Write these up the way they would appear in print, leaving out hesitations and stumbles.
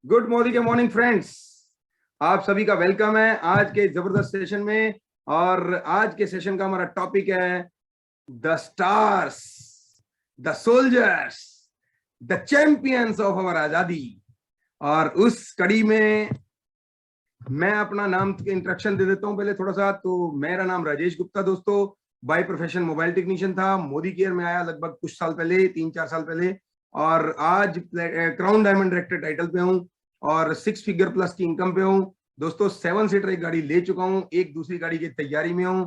Good Modi के morning friends, आप सभी का वेलकम है आज के जबरदस्त सेशन में। और आज के सेशन का हमारा टॉपिक है the stars, the soldiers, the champions of our आजादी। और उस कड़ी में मैं अपना नाम इंट्रोडक्शन दे देता हूं पहले थोड़ा सा। तो मेरा नाम राजेश गुप्ता दोस्तों, बाय प्रोफेशन मोबाइल टेक्नीशियन था। मोदी केयर में आया लगभग कुछ साल पहले, 3-4 साल पहले, और आज क्राउन डायमंड डायरेक्टर टाइटल पे हूं और 6 फिगर प्लस की इनकम पे हूं दोस्तों। 7 सीटर एक गाड़ी ले चुका हूं, एक दूसरी गाड़ी की तैयारी में हूं।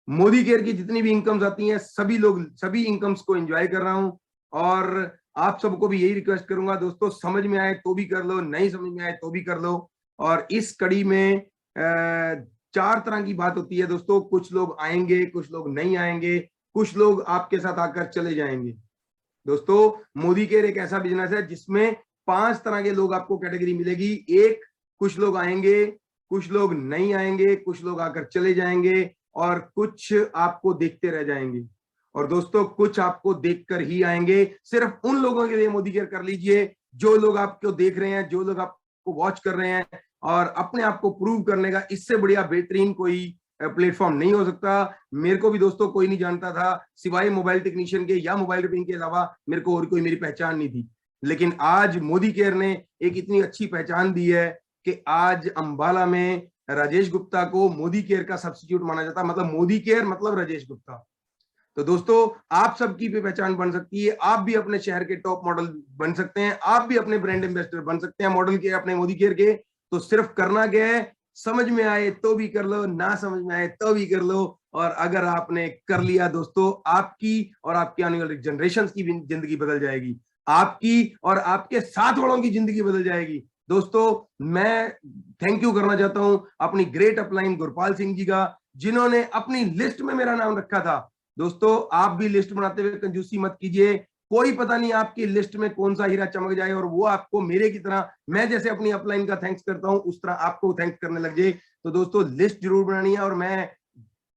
मोदी केयर की जितनी भी इनकम्स आती हैं सभी इनकम्स को एंजॉय कर रहा हूं। और आप सबको भी यही रिक्वेस्ट करूंगा दोस्तों, समझ में आए तो भी कर लो, नहीं समझ में आए तो भी कर लो। और इस कड़ी में 4 तरह की बात होती है दोस्तों। कुछ लोग आएंगे, कुछ लोग नहीं आएंगे, कुछ लोग आपके साथ आकर चले जाएंगे। दोस्तों मोदी केयर एक ऐसा बिजनेस है जिसमें 5 तरह के लोग आपको कैटेगरी मिलेगी। एक, कुछ लोग आएंगे, कुछ लोग नहीं आएंगे, कुछ लोग आकर चले जाएंगे, और कुछ आपको देखते रह जाएंगे। और दोस्तों कुछ आपको देखकर ही आएंगे। सिर्फ उन लोगों के लिए मोदी केयर कर लीजिए जो लोग आपको देख रहे हैं, जो लोग आपको वॉच कर रहे हैं, और अपने आप को प्रूव करने का इससे बढ़िया बेहतरीन कोई प्लेटफॉर्म नहीं हो सकता। मेरे को भी दोस्तों कोई नहीं जानता था, सिवाय मोबाइल टेक्नीशियन के या मोबाइल रिपेयरिंग के अलावा मेरे को और कोई मेरी पहचान नहीं थी। लेकिन आज मोदी केयर ने एक इतनी अच्छी पहचान दी है कि आज अंबाला में राजेश गुप्ता को मोदी केयर का सब्स्टिट्यूट माना जाता है। मतलब मोदी केयर मतलब राजेश गुप्ता। तो दोस्तों आप सबकी भी पहचान बन सकती है। आप भी अपने शहर के टॉप मॉडल बन सकते हैं, आप भी अपने ब्रांड एम्बेसडर बन सकते हैं मॉडल के, अपने मोदी केयर के। तो सिर्फ करना क्या है, समझ में आए तो भी कर लो, ना समझ में आए तो भी कर लो। और अगर आपने कर लिया दोस्तों, आपकी और आपके आने वाली जनरेशन की भी जिंदगी बदल जाएगी, आपकी और आपके साथ वालों की जिंदगी बदल जाएगी। दोस्तों मैं थैंक यू करना चाहता हूं अपनी ग्रेट अपलाइन गुरपाल सिंह जी का, जिन्होंने अपनी लिस्ट में मेरा नाम रखा था। दोस्तों आप भी लिस्ट बनाते हुए कंजूसी मत कीजिए। कोई पता नहीं आपकी लिस्ट में कौन सा हीरा चमक जाए और वो आपको मेरे की तरह, मैं जैसे अपनी अपलाइन का थैंक्स करता हूं उस तरह आपको थैंक्स करने लग जाए। तो दोस्तों लिस्ट जरूर बनानी है। और मैं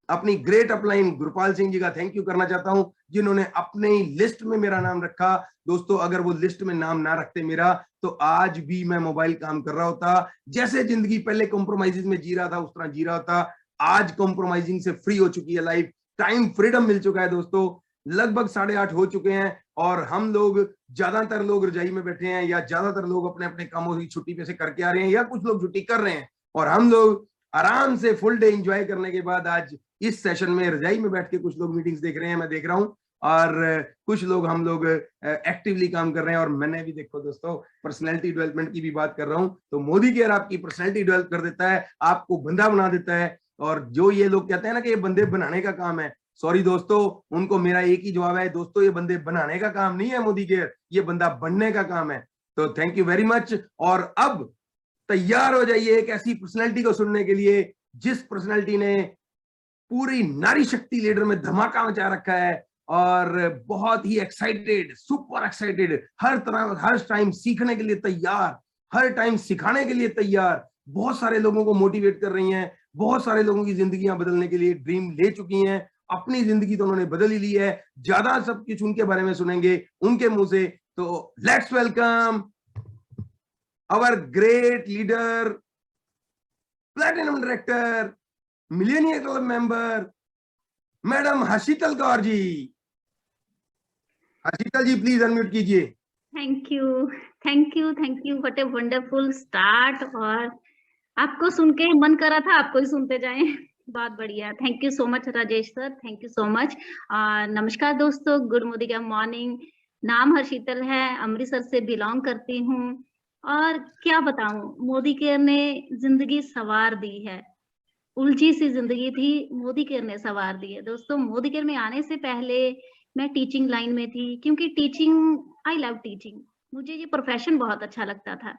अपनी ग्रेट अपलाइन गुरपाल सिंह जी का थैंक यू करना चाहता हूं, जिन्होंने अपने लिस्ट में मेरा नाम रखा। दोस्तों अगर वो लिस्ट में नाम ना रखते मेरा, तो आज भी मैं मोबाइल काम कर रहा होता। जैसे जिंदगी पहले कॉम्प्रोमाइजेस में जी रहा था उस तरह जी रहा होता। आज कॉम्प्रोमाइजिंग से फ्री हो चुकी है लाइफ, टाइम फ्रीडम मिल चुका है दोस्तों। लगभग 8:30 हो चुके हैं और हम लोग, ज्यादातर लोग रजाई में बैठे हैं, या ज्यादातर लोग अपने अपने कामों की छुट्टी पे से करके आ रहे हैं, या कुछ लोग छुट्टी कर रहे हैं। और हम लोग आराम से फुल डे एंजॉय करने के बाद आज इस सेशन में रजाई में बैठ के कुछ लोग मीटिंग्स देख रहे हैं, मैं देख रहा हूं। और कुछ लोग, हम लोग एक्टिवली काम कर रहे हैं। और मैंने भी देखो दोस्तों पर्सनैलिटी डेवलपमेंट की भी बात कर रहा हूं। तो मोदी केयर आपकी पर्सनैलिटी डेवलप कर देता है, आपको बंदा बना देता है। और जो ये लोग कहते हैं ना कि ये बंदे बनाने का काम है, सॉरी दोस्तों, उनको मेरा एक ही जवाब है दोस्तों, ये बंदे बनाने का काम नहीं है मोदी केयर, ये बंदा बनने का काम है। तो थैंक यू वेरी मच। और अब तैयार हो जाइए एक ऐसी पर्सनैलिटी को सुनने के लिए जिस पर्सनैलिटी ने पूरी नारी शक्ति लीडर में धमाका मचा रखा है। और बहुत ही एक्साइटेड, सुपर एक्साइटेड, हर तरह हर टाइम सीखने के लिए तैयार, हर टाइम सिखाने के लिए तैयार, बहुत सारे लोगों को मोटिवेट कर रही हैं, बहुत सारे लोगों की जिंदगियां बदलने के लिए ड्रीम ले चुकी हैं। अपनी जिंदगी तो उन्होंने बदल ही ली है। ज्यादा सब कुछ उनके बारे में सुनेंगे उनके मुंह से। तो let's welcome our great leader, platinum director, millionaire club member, madam Harshital Kaur ji. Harshital ji please unmute कीजिए। Thank you, thank you, thank you. What a wonderful start. और आपको सुन के मन कर रहा था आपको ही सुनते जाएं। बहुत बढ़िया, thank you so much Rajesh sir, thank you so much. नमस्कार दोस्तों, गुड मोदी का मॉर्निंग। नाम हर्षितल है, अमृतसर से बिलोंग करती हूँ। और क्या बताऊं, मोदी केयर ने जिंदगी संवार दी है। उलझी सी जिंदगी थी, मोदी केयर ने संवार दी है। दोस्तों मोदी केयर में आने से पहले मैं टीचिंग लाइन में थी, क्योंकि टीचिंग, आई लव टीचिंग, मुझे ये प्रोफेशन बहुत अच्छा लगता था।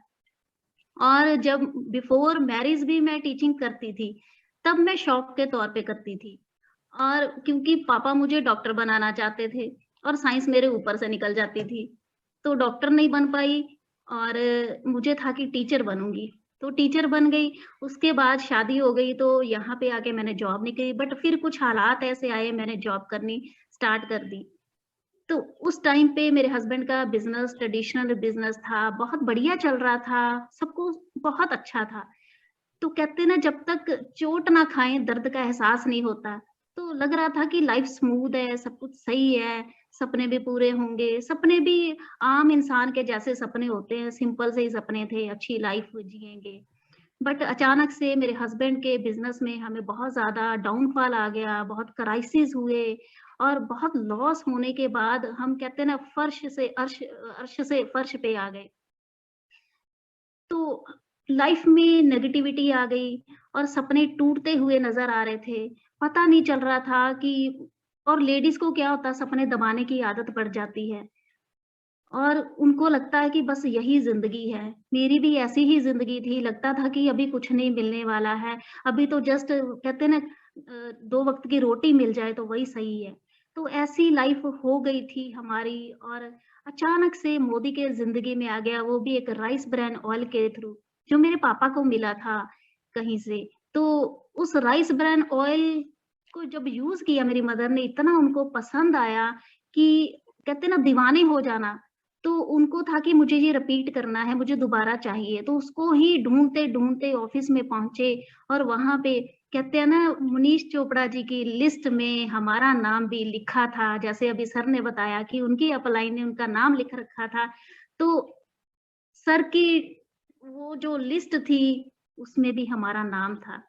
और जब बिफोर मैरिज भी मैं टीचिंग करती थी, तब मैं शौक के तौर पे करती थी। और क्योंकि पापा मुझे डॉक्टर बनाना चाहते थे और साइंस मेरे ऊपर से निकल जाती थी, तो डॉक्टर नहीं बन पाई। और मुझे था कि टीचर बनूंगी, तो टीचर बन गई। उसके बाद शादी हो गई, तो यहाँ पे आके मैंने जॉब नहीं की। बट फिर कुछ हालात ऐसे आए, मैंने जॉब करनी स्टार्ट कर दी। तो उस टाइम पे मेरे हस्बैंड का बिज़नेस ट्रेडिशनल बिज़नेस था, बहुत बढ़िया चल रहा था, सब कुछ बहुत अच्छा था। तो कहते हैं ना जब तक चोट ना खाएँ दर्द का एहसास नहीं होता। तो लग रहा था कि लाइफ स्मूथ है, सब कुछ सही है, सपने भी पूरे होंगे, सपने भी आम इंसान के जैसे सपने होते हैं, सिंपल से ही सपने थे, अच्छी लाइफ जिएँगे। बट अचानक से मेरे हस्बैंड के बिज़नेस में हमें बहुत ज़्यादा डाउनफॉल आ गया, बहुत क्राइसिस हुए और बहुत लॉस होने के बाद हम कहते हैं ना फर्श से अर्श से फर्श पे आ गए। तो लाइफ में नेगेटिविटी आ गई और सपने टूटते हुए नज़र आ रहे थे। पता नहीं चल रहा था कि और लेडीज़ को क्या होता है सपने दबाने की आदत पड़ जाती है। और उनको लगता है कि बस यही ज़िंदगी है। मेरी भी ऐसी ही ज़िंदगी थी, लगता था कि अभी कुछ नहीं मिलने वाला है, अभी तो जस्ट कहते हैं ना 2 वक़्त की रोटी मिल जाए तो वही सही है। तो ऐसी लाइफ़ हो गई थी हमारी और अचानक से मोदी के ज़िंदगी में आ गया, वो भी एक राइस ब्रैन ऑयल के थ्रू, जो मेरे पापा को मिला था कहीं से। तो उस राइस ब्रैन ऑयल को जब यूज़ किया मेरी मदर ने, इतना उनको पसंद आया कि कहते हैं ना दीवाने हो जाना। तो उनको था कि मुझे ये रिपीट करना है, मुझे दोबारा चाहिए, तो उसको ही ढूँढते-ढूँढते ऑफ़िस में पहुँचे और वहाँ पे कहते हैं ना मनीष चोपड़ा जी की लिस्ट में हमारा नाम भी लिखा था। जैसे अभी सर ने बताया कि उनकी अपलाइन ने उनका नाम लिख रखा था। तो सर की वो जो लिस्ट थी, उसमें भी हमारा नाम था।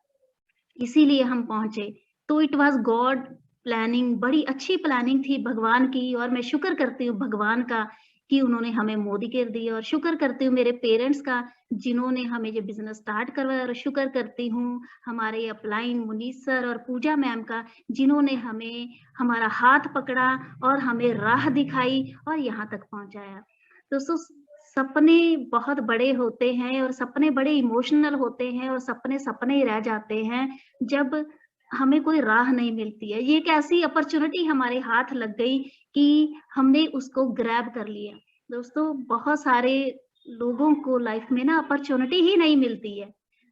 इसीलिए हम पहुँचे। तो इट वाज़ गॉड प्लानिंग बड़ी अच्छी प्लानिंग थी भगवान की और मैं शुक्र करती हूँ भगवान का कि उन्होंने हमें मोदीगिर दी और शुक्र करती हूँ मेरे पेरेंट्स का जिन्होंने हमें ये बिज़नेस स्टार्ट करवाया और शुक्र करती हूँ हमारे अपलाइन मुनीष सर और पूजा मैम का जिन्होंने हमें हमारा हाथ पकड़ा और हमें राह दिखाई और यहाँ तक पहुँचाया। दोस्तों सपने बहुत बड़े होते हैं और सपने बड़े इमोशनल होते हैं और सपने सपने ही रह जाते हैं जब हमें कोई राह नहीं मिलती है। ये एक ऐसी अपॉर्च्युनिटी हमारे हाथ लग गई कि हमने उसको ग्रैब कर लिया। दोस्तों बहुत सारे लोगों को लाइफ में ना अपॉर्च्युनिटी ही नहीं मिलती है।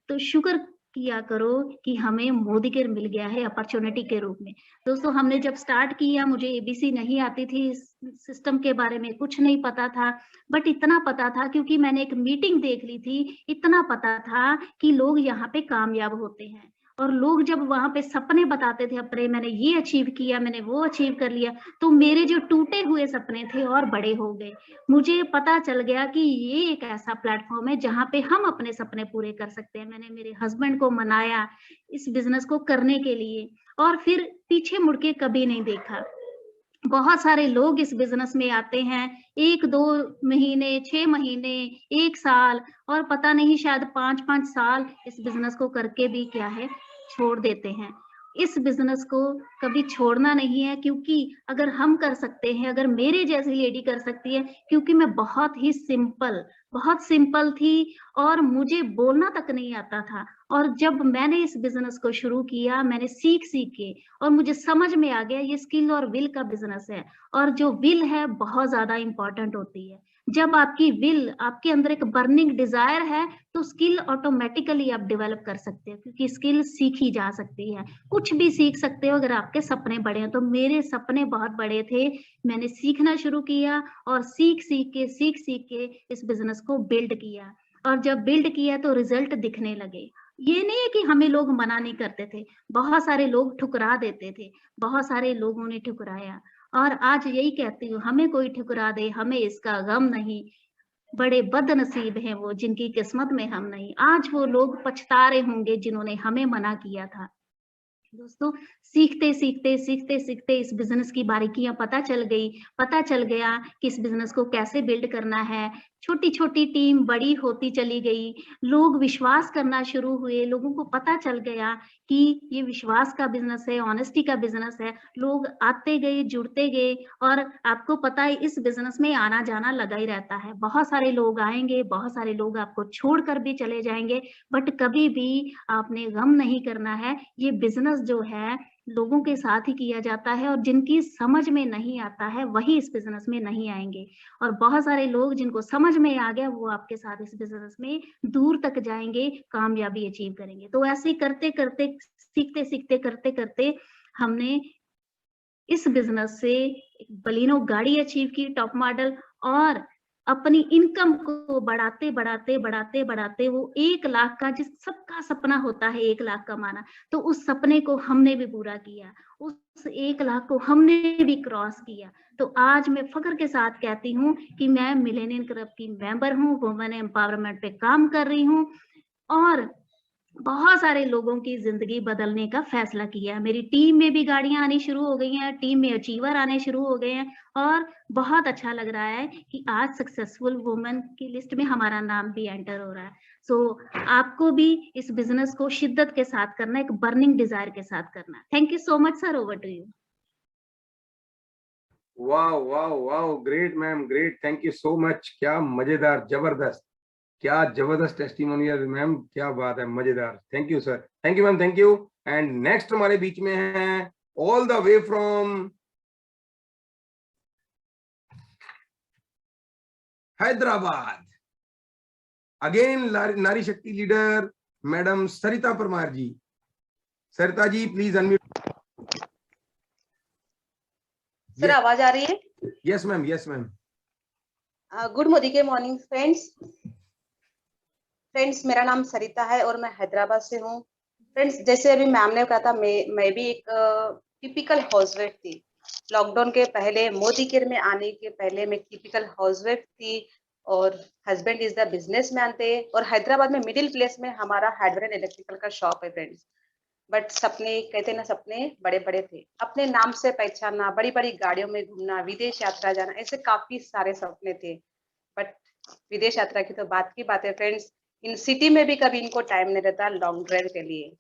तो शुक्र किया करो कि हमें मोदीगिर मिल गया है अपॉर्च्युनिटी के रूप में। दोस्तों हमने जब स्टार्ट किया मुझे एबीसी नहीं आती थी, इस सिस्टम के बारे में कुछ नहीं पता था। बट इतना पता था क्योंकि मैंने एक मीटिंग देख ली थी, इतना पता था कि लोग यहाँ पे कामयाब होते हैं और लोग जब वहाँ पे सपने बताते थे अपने मैंने ये अचीव किया, मैंने वो अचीव कर लिया, तो मेरे जो टूटे हुए सपने थे और बड़े हो गए। मुझे पता चल गया कि ये एक ऐसा प्लेटफ़ॉर्म है जहाँ पे हम अपने सपने पूरे कर सकते हैं। मैंने मेरे हस्बैंड को मनाया इस बिज़नेस को करने के लिए और फिर पीछे मुड़ के कभी नहीं देखा। बहुत सारे लोग इस बिज़नेस में आते हैं, 1-2 महीने, 6 महीने, 1 साल और पता नहीं शायद 5-5 साल इस बिज़नेस को करके भी क्या है, छोड़ देते हैं। इस बिज़नेस को कभी छोड़ना नहीं है क्योंकि अगर हम कर सकते हैं, अगर मेरे जैसी लेडी कर सकती है क्योंकि मैं बहुत सिंपल थी और मुझे बोलना तक नहीं आता था और जब मैंने इस बिज़नेस को शुरू किया, मैंने सीख-सीख के और मुझे समझ में आ गया ये स्किल और विल का बिज़नेस है और जो विल है बहुत ज़्यादा इम्पोर्टेंट होती है। जब आपकी विल आपके अंदर एक बर्निंग डिज़ायर है, तो स्किल ऑटोमैटिकली आप डेवलप कर सकते हो क्योंकि स्किल सीखी जा सकती है। कुछ भी सीख सकते हो अगर आपके सपने बड़े हैं, तो मेरे सपने बहुत बड़े थे। मैंने सीखना शुरू किया और सीख-सीख के इस बिज़नेस को बिल्ड किया और जब बिल्ड किया तो रिज़ल्ट दिखने लगे। ये नहीं है कि हमें लोग मना नहीं करते थे, बहुत सारे लोग ठुकरा देते थे, बहुत सारे लोगों ने ठुकराया और आज यही कहती हूँ, हमें कोई ठुकरा दे, हमें इसका गम नहीं, बड़े बदनसीब हैं वो जिनकी किस्मत में हम नहीं। आज वो लोग पछता रहे होंगे जिन्होंने हमें मना किया था। दोस्तों सीखते-सीखते इस बिज़नेस की बारीकियाँ पता चल गया कि इस बिज़नेस को कैसे बिल्ड करना है। छोटी-छोटी टीम बड़ी होती चली गई, लोग विश्वास करना शुरू हुए, लोगों को पता चल गया कि ये विश्वास का बिज़नेस है, ऑनेस्टी का बिज़नेस है। लोग आते गए, जुड़ते गए और आपको पता है इस बिज़नेस में आना-जाना लगा ही रहता है। बहुत सारे लोग आएँगे, बहुत सारे लोग आपको छोड़कर भी चले जाएँगे, बट कभी भी आपने गम नहीं करना है। ये बिज़नेस जो है लोगों के साथ ही किया जाता है और जिनकी समझ में नहीं आता है वही इस बिज़नेस में नहीं आएँगे और बहुत सारे लोग जिनको समझ में आ गया वो आपके साथ इस बिज़नेस में दूर तक जाएँगे, कामयाबी अचीव करेंगे। तो ऐसे ही करते-करते, सीखते-सीखते, करते-करते हमने इस बिजनेस से एक बलिनो गाड़ी अचीव की, टॉप मॉडल, और अपनी इनकम को बढ़ाते बढ़ाते बढ़ाते बढ़ाते वो 1 लाख का, जिस सबका सपना होता है 1 लाख कमाना, तो उस सपने को हमने भी पूरा किया, उस 1 लाख को हमने भी क्रॉस किया। तो आज मैं फख्र के साथ कहती हूँ कि मैं मिलेनियम क्लब की मेंबर हूँ, वुमेन एम्पावरमेंट पे काम कर रही हूँ और बहुत सारे लोगों की जिंदगी बदलने का फैसला किया है। मेरी टीम में भी गाड़ियां आनी शुरू हो गई हैं, टीम में अचीवर आने शुरू हो गए हैं और बहुत अच्छा लग रहा है कि आज सक्सेसफुल वुमेन की लिस्ट में हमारा नाम भी एंटर हो रहा है। सो आपको भी इस बिजनेस को शिद्दत के साथ करना है, एक बर्निंग डिजायर के साथ करना है। Thank you so much sir, over to you. वाह वाह वाह, great ma'am, great, thank you so much. क्या मजेदार, जबरदस्त, क्या जबरदस्त टेस्टिमोनियल मैम, क्या बात है, मजेदार। Thank you sir, thank you ma'am, thank you. And next हमारे बीच में है all the way from Hyderabad, again नारी शक्ति leader madam Sarita Parmar ji. Sarita ji please unmute. Sir आवाज आ रही है? Yes ma'am, yes ma'am. Good morning friends, मेरा नाम सरिता है और मैं हैदराबाद से हूँ। फ्रेंड्स, जैसे अभी मैम ने कहा था, मैं भी एक टिपिकल हाउसवाइफ थी। लॉकडाउन के पहले, मोदी केयर में आने के पहले मैं टिपिकल हाउसवाइफ थी और हस्बैंड इज द बिजनेसमैन थे और हैदराबाद में मिडिल प्लेस में हमारा हार्डवेयर एंड इलेक्ट्रिकल का शॉप है फ्रेंड्स। बट सपने, कहते ना, सपने बड़े बड़े थे। अपने नाम से पहचानना, बड़ी बड़ी गाड़ियों में घूमना, विदेश यात्रा जाना, ऐसे काफी सारे सपने थे। बट विदेश यात्रा की तो बात की बात है फ्रेंड्स, इन सिटी में भी कभी इनको टाइम नहीं रहता लॉन्ग ड्राइव के लिए,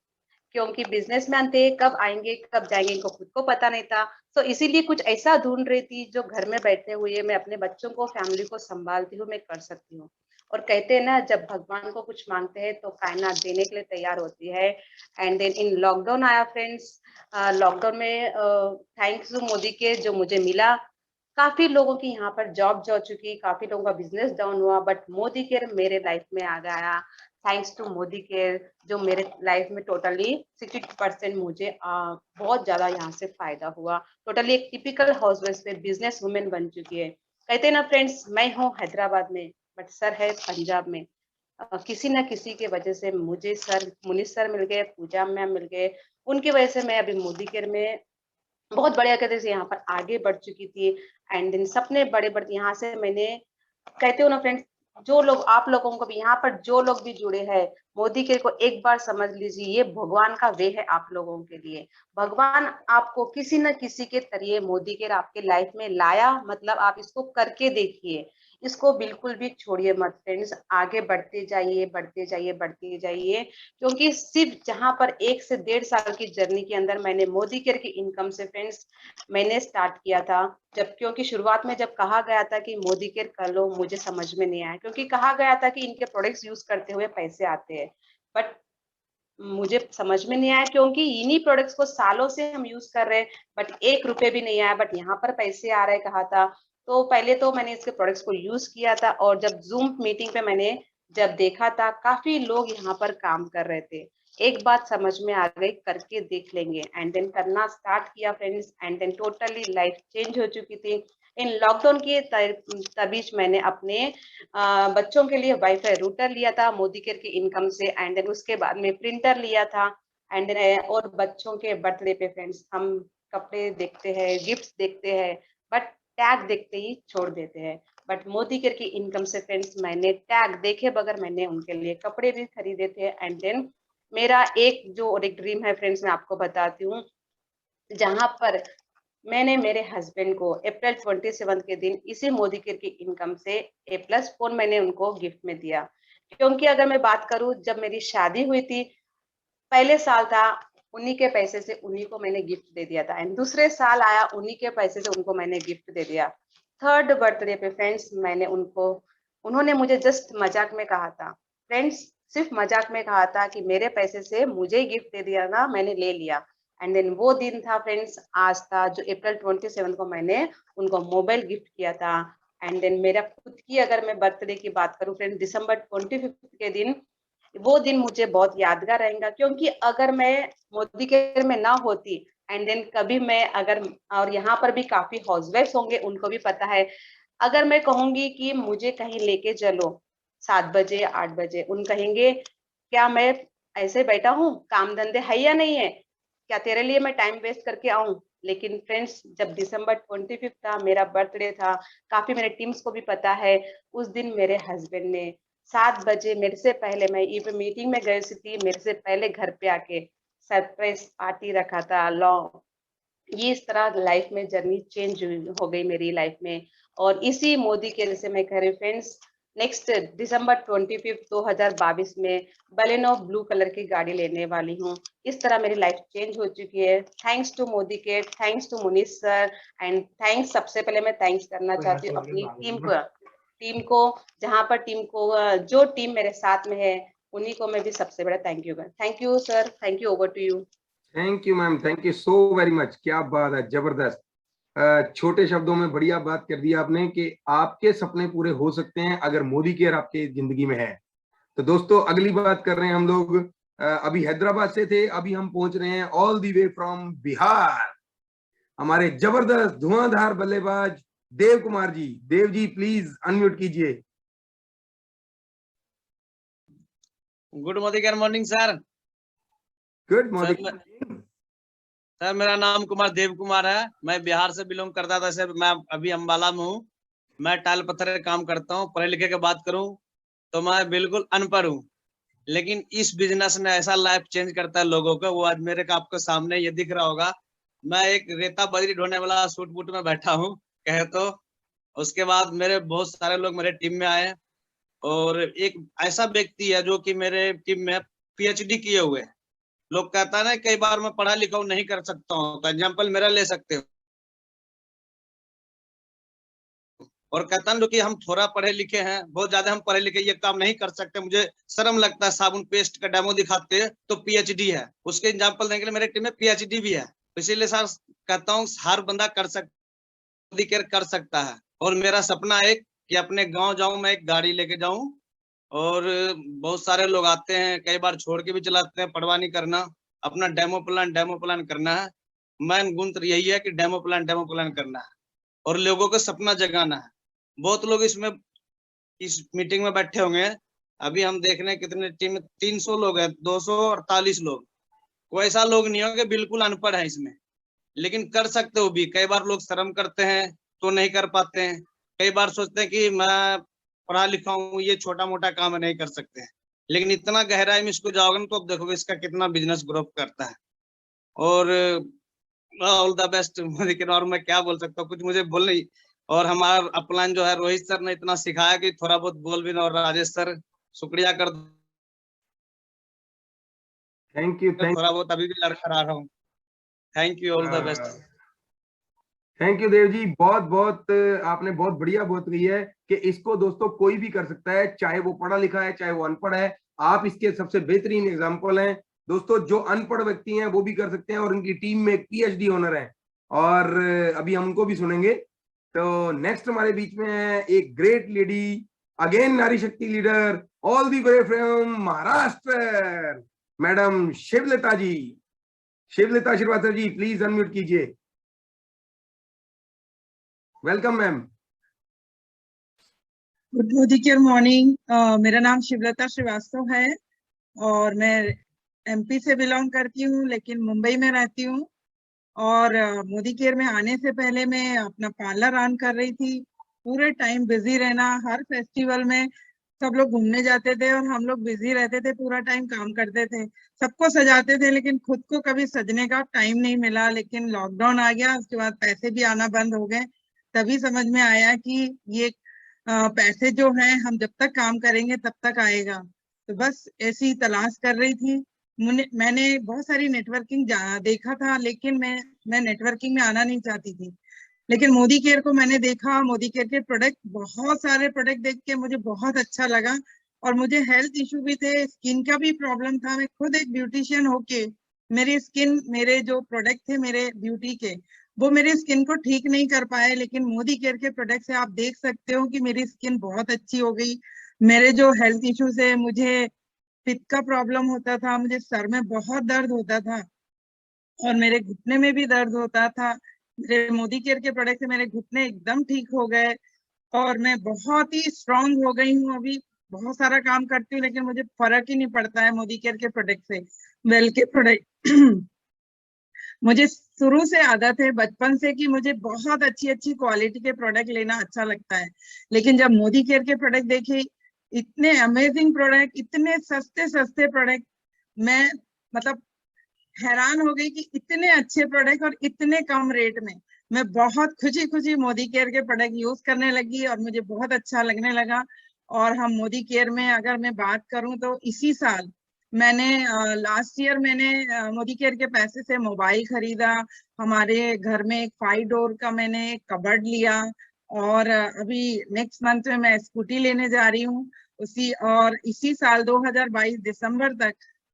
क्योंकि बिजनेसमैन थे, कब आएंगे कब जाएंगे इनको खुद को पता नहीं था। तो इसीलिए कुछ ऐसा ढूंढ रही थी जो घर में बैठे हुए मैं अपने बच्चों को, फैमिली को संभालती हूँ, मैं कर सकती हूँ। और कहते हैं ना, जब भगवान को कुछ मांगते हैं तो कायनात देने के लिए तैयार होती है। एंड देन इन लॉकडाउन आया फ्रेंड्स। लॉकडाउन में थैंक्स टू मोदी के जो मुझे मिला, काफी लोगों की यहाँ पर जॉब जा चुकी, काफी लोगों का बिजनेस डाउन हुआ, बट मोदी केयर मेरे लाइफ में आ गया। थैंक्स टू मोदी केयर, जो मेरे लाइफ में टोटली 60% मुझे बहुत ज्यादा यहाँ से फायदा हुआ। टोटली एक टिपिकल हाउसवाइफ से बिजनेस वुमेन बन चुकी है। कहते हैं ना फ्रेंड्स, मैं हूँ हैदराबाद में बट सर है पंजाब में। किसी ना किसी के वजह से मुझे सर, मुनीष सर मिल गए, पूजा मैम मिल गए, उनकी वजह से मैं अभी मोदी केयर में बहुत बढ़िया कहते से यहाँ पर आगे बढ़ चुकी थी। एंड देन सपने बड़े बड़े, यहाँ से मैंने, कहते हो ना फ्रेंड्स, जो लोग, आप लोगों को भी, यहाँ पर जो लोग भी जुड़े हैं, मोदी के को एक बार समझ लीजिए, ये भगवान का वे है आप लोगों के लिए। भगवान आपको किसी न किसी के जरिए मोदी के आपके लाइफ में लाया, मतलब आप इसको करके देखिए, इसको बिल्कुल भी छोड़िए मत फ्रेंड्स, आगे बढ़ते जाइए, बढ़ते जाइए, बढ़ते जाइए। क्योंकि सिर्फ जहां पर 1 से 1.5 साल की जर्नी के अंदर मैंने मोदी केयर की इनकम से फ्रेंड्स मैंने स्टार्ट किया था। जब, क्योंकि शुरुआत में जब कहा गया था कि मोदी केयर कर लो, मुझे समझ में नहीं आया, क्योंकि कहा गया था कि इनके प्रोडक्ट्स यूज करते हुए पैसे आते हैं। बट मुझे समझ में नहीं आया, क्योंकि इन्हीं प्रोडक्ट्स को सालों से हम यूज कर रहे हैं, बट 1 रुपए भी नहीं आया, बट यहाँ पर पैसे आ रहे कहा था। तो पहले तो मैंने इसके प्रोडक्ट्स को यूज किया था और जब जूम मीटिंग पे मैंने जब देखा था, काफी लोग यहाँ पर काम कर रहे थे। एक बात समझ में आ गई, करके देख लेंगे, एंड देन करना स्टार्ट किया friends, and then totally life change हो चुकी थी। इन लॉकडाउन के तबीच मैंने अपने बच्चों के लिए वाईफाई रूटर लिया था मोदी केयर की इनकम से, एंड देन उसके बाद में प्रिंटर लिया था। एंड देन और बच्चों के बर्थडे पे फ्रेंड्स हम कपड़े देखते हैं, गिफ्ट्स देखते हैं, बट टैग देखते ही छोड़ देते हैं। बट मोदी केयर की इनकम से फ्रेंड्स मैंने टैग देखे बगैर मैंने उनके लिए कपड़े भी खरीदे थे। एंड देन मेरा एक ड्रीम है फ्रेंड्स, मैं आपको बताती हूँ, जहां पर मैंने मेरे हस्बैंड को अप्रैल 27 के दिन इसी मोदी केयर की इनकम से A+ फोन मैंने उनको गिफ्ट में दिया। क्योंकि अगर मैं बात करूं, जब मेरी शादी हुई थी, पहले साल था, उन्हीं के पैसे से उन्हीं को मैंने गिफ्ट दे दिया था, एंड दूसरे साल आया, उन्हीं के पैसे से उनको मैंने गिफ्ट दे दिया। थर्ड बर्थडे पे फ्रेंड्स मैंने उनको, उन्होंने मुझे जस्ट मजाक में कहा था फ्रेंड्स, सिर्फ मजाक में कहा था कि मेरे पैसे से मुझे गिफ्ट दे दिया ना, मैंने ले लिया। एंड देन वो दिन था फ्रेंड्स, आज था, जो अप्रैल 27 को मैंने उनको मोबाइल गिफ्ट किया था। एंड देन मेरा खुद की अगर मैं बर्थडे की बात करूं फ्रेंड, दिसंबर 25 के दिन, वो दिन मुझे बहुत यादगार रहेगा, क्योंकि अगर मैं मोदी केयर में ना होती, एंड देन कभी मैं अगर, और यहाँ पर भी काफी हाउसवाइफ्स होंगे, उनको भी पता है, अगर मैं कहूंगी कि मुझे कहीं लेके चलो 7 बजे 8 बजे, उन कहेंगे क्या मैं ऐसे बैठा हूँ, काम धंधे है या नहीं है, क्या तेरे लिए मैं टाइम वेस्ट करके आऊं। लेकिन फ्रेंड्स, जब दिसंबर 25 था, मेरा बर्थडे था, काफी मेरे टीम्स को भी पता है, उस दिन मेरे हस्बैंड ने 7 बजे मेरे से पहले, मैं इवन मीटिंग में गई थी, मेरे से पहले घर पे आके सरप्राइज पार्टी रखा था। ये इस तरह लाइफ में जर्नी चेंज हो गई मेरी लाइफ में। और इसी मोदी के, जैसे मैं कह रही फ्रेंड्स, नेक्स्ट दिसंबर 25 2022 में बलेनो ब्लू कलर की गाड़ी लेने वाली हूँ। इस तरह मेरी लाइफ चेंज हो चुकी है, थैंक्स टू मोदी के, thanks to Munish sir, and thanks, सबसे पहले मैं थैंक्स करना चाहती हूँ अपनी टीम को, जहाँ पर टीम को, जो टीम मेरे साथ में है, उन्हीं को मैं भी सबसे बड़ा thank you sir, thank you, over to you. Thank you ma'am, thank you so very much. क्या बात है, जबरदस्त। छोटे शब्दों में बढ़िया बात कर दी आपने कि आपके सपने पूरे हो सकते हैं अगर मोदी केयर आपके जिंदगी में है। तो दोस्तों, अगली बात कर रहे हैं हम लोग। अभी हैदराबाद से थे, अभी हम पहुंच रहे हैं all the way from Bihar, हमारे जबरदस्त धुआंधार बल्लेबाज देव कुमार जी। देव जी प्लीज अनम्यूट कीजिए। Good morning sir. Good morning sir, मेरा नाम देव कुमार है। मैं बिहार से बिलोंग करता था सर। मैं अभी अम्बाला में हूँ। मैं टाइल पत्थर का काम करता हूँ। पढ़े लिखे की बात करूँ तो मैं बिल्कुल अनपढ़ हूँ, लेकिन इस बिजनेस ने ऐसा लाइफ चेंज करता है लोगों का, वो आज मेरे का आपको सामने ये दिख रहा होगा। मैं एक रेता बजरी ढोने वाला सूट बूट में बैठा हूँ कहे तो। उसके बाद मेरे बहुत सारे लोग मेरे टीम में आए, और एक ऐसा व्यक्ति है जो कि मेरे टीम में पीएचडी किए हुए। लोग कहता है ना, कई बार मैं पढ़ा लिखा हूँ, नहीं कर सकता हूँ, तो एग्जाम्पल मेरा ले सकते हो। और कहता है कि हम थोड़ा पढ़े लिखे हैं, बहुत ज्यादा हम पढ़े लिखे, ये काम नहीं कर सकते, मुझे शर्म लगता है साबुन पेस्ट का डेमो दिखाते तो पीएचडी है। उसके एग्जाम्पल देने के लिए मेरे टीम में पीएचडी भी है। इसीलिए सर कहता हूँ हर बंदा कर सकता है। और मेरा सपना है कि अपने गाँव जाऊँ, मैं एक गाड़ी लेके जाऊँ, और बहुत सारे लोग आते हैं, कई बार छोड़ के भी चलाते हैं, परवाह नहीं करना, अपना डेमो प्लान करना है। मेन गुण तो यही है कि डेमो प्लान करना है और लोगों को सपना जगाना है। बहुत लोग इसमें इस मीटिंग में बैठे होंगे। अभी हम देख रहे हैं कितने टीम 300 लोग हैं, 248 लोग। कोई ऐसा लोग नहीं होंगे बिल्कुल अनपढ़ है इसमें, लेकिन कर सकते हो भी। कई बार लोग शर्म करते हैं तो नहीं कर पाते हैं। कई बार सोचते हैं कि मैं पढ़ा लिखा हूँ, ये छोटा मोटा काम नहीं कर सकते हैं, लेकिन इतना गहराई में इसको जाओगे तो अब देखोगे इसका कितना बिजनेस ग्रो करता है। और ऑल द बेस्ट। लेकिन और मैं क्या बोल सकता हूँ, कुछ मुझे बोल नहीं। और हमारा अपलाइन जो है रोहित सर ने इतना सिखाया कि थोड़ा बहुत बोल भी ना। और राजेश सर शुक्रिया कर, थैंक यू। थोड़ा बहुत अभी भी लड़खड़ा रहा हूँ। Thank you, all the best. Thank you Dev ji, बहुत बहुत आपने बहुत बढ़िया बात कही है कि इसको दोस्तों कोई भी कर सकता है, चाहे वो पढ़ा लिखा है चाहे वो अनपढ़ है। आप इसके सबसे बेहतरीन एग्जांपल हैं दोस्तों। जो अनपढ़ व्यक्ति हैं वो भी कर सकते हैं, और उनकी टीम में एक पीएचडी ऑनर है, और अभी हम उनको भी सुनेंगे। तो नेक्स्ट हमारे बीच में है एक ग्रेट लेडी, अगेन नारी शक्ति leader, all the way from Maharashtra, madam Shivlata ji. Shivlata Shrivastava ji please unmute कीजिए। Welcome ma'am. Good morning. मेरा नाम शिवलता श्रीवास्तव है और मैं एमपी से बिलोंग करती हूँ, लेकिन मुंबई में रहती हूँ। और मोदी केयर में आने से पहले मैं अपना पार्लर रन कर रही थी। पूरे टाइम बिजी रहना, हर फेस्टिवल में सब लोग घूमने जाते थे और हम लोग बिजी रहते थे, पूरा टाइम काम करते थे, सबको सजाते थे, लेकिन खुद को कभी सजने का टाइम नहीं मिला। लेकिन लॉकडाउन आ गया, उसके बाद पैसे भी आना बंद हो गए। तभी समझ में आया कि ये पैसे जो हैं हम जब तक काम करेंगे तब तक आएगा। तो बस ऐसी तलाश कर रही थी। मैंने बहुत सारी नेटवर्किंग देखा था, लेकिन मैं नेटवर्किंग में आना नहीं चाहती थी। लेकिन मोदी केयर को मैंने देखा, मोदी केयर के प्रोडक्ट, बहुत सारे प्रोडक्ट देख के मुझे बहुत अच्छा लगा। और मुझे हेल्थ इशू भी थे, स्किन का भी प्रॉब्लम था। मैं खुद एक ब्यूटिशियन होके मेरी स्किन, मेरे जो प्रोडक्ट थे मेरे ब्यूटी के, वो मेरी स्किन को ठीक नहीं कर पाए। लेकिन मोदी केयर के प्रोडक्ट से आप देख सकते हो कि मेरी स्किन बहुत अच्छी हो गई। मेरे जो हेल्थ इश्यूज है, मुझे पित्त का प्रॉब्लम होता था, मुझे सर में बहुत दर्द होता था, और मेरे घुटने में भी दर्द होता था। मेरे मोदी केयर के प्रोडक्ट से मेरे घुटने एकदम ठीक हो गए और मैं बहुत ही स्ट्रांग हो गई हूँ। अभी बहुत सारा काम करती हूँ लेकिन मुझे फर्क ही नहीं पड़ता है मोदी केयर के प्रोडक्ट से। वेल के प्रोडक्ट मुझे शुरू से आदत है बचपन से कि मुझे बहुत अच्छी अच्छी क्वालिटी के प्रोडक्ट लेना अच्छा लगता है, लेकिन जब मोदी केयर के प्रोडक्ट देखे, इतने अमेजिंग प्रोडक्ट, इतने सस्ते सस्ते प्रोडक्ट, मैं मतलब हैरान हो गई कि इतने अच्छे प्रोडक्ट और इतने कम रेट में। मैं बहुत खुशी खुशी मोदी केयर के प्रोडक्ट यूज करने लगी और मुझे बहुत अच्छा लगने लगा। और हम मोदी केयर में अगर मैं बात करूं तो इसी साल मैंने लास्ट ईयर मैंने मोदी केयर के पैसे से मोबाइल खरीदा। हमारे घर में एक 5 डोर का मैंने एक कबर्ड लिया और अभी नेक्स्ट मंथ में मैं स्कूटी लेने जा रही हूँ और इसी साल 2022 दिसंबर तक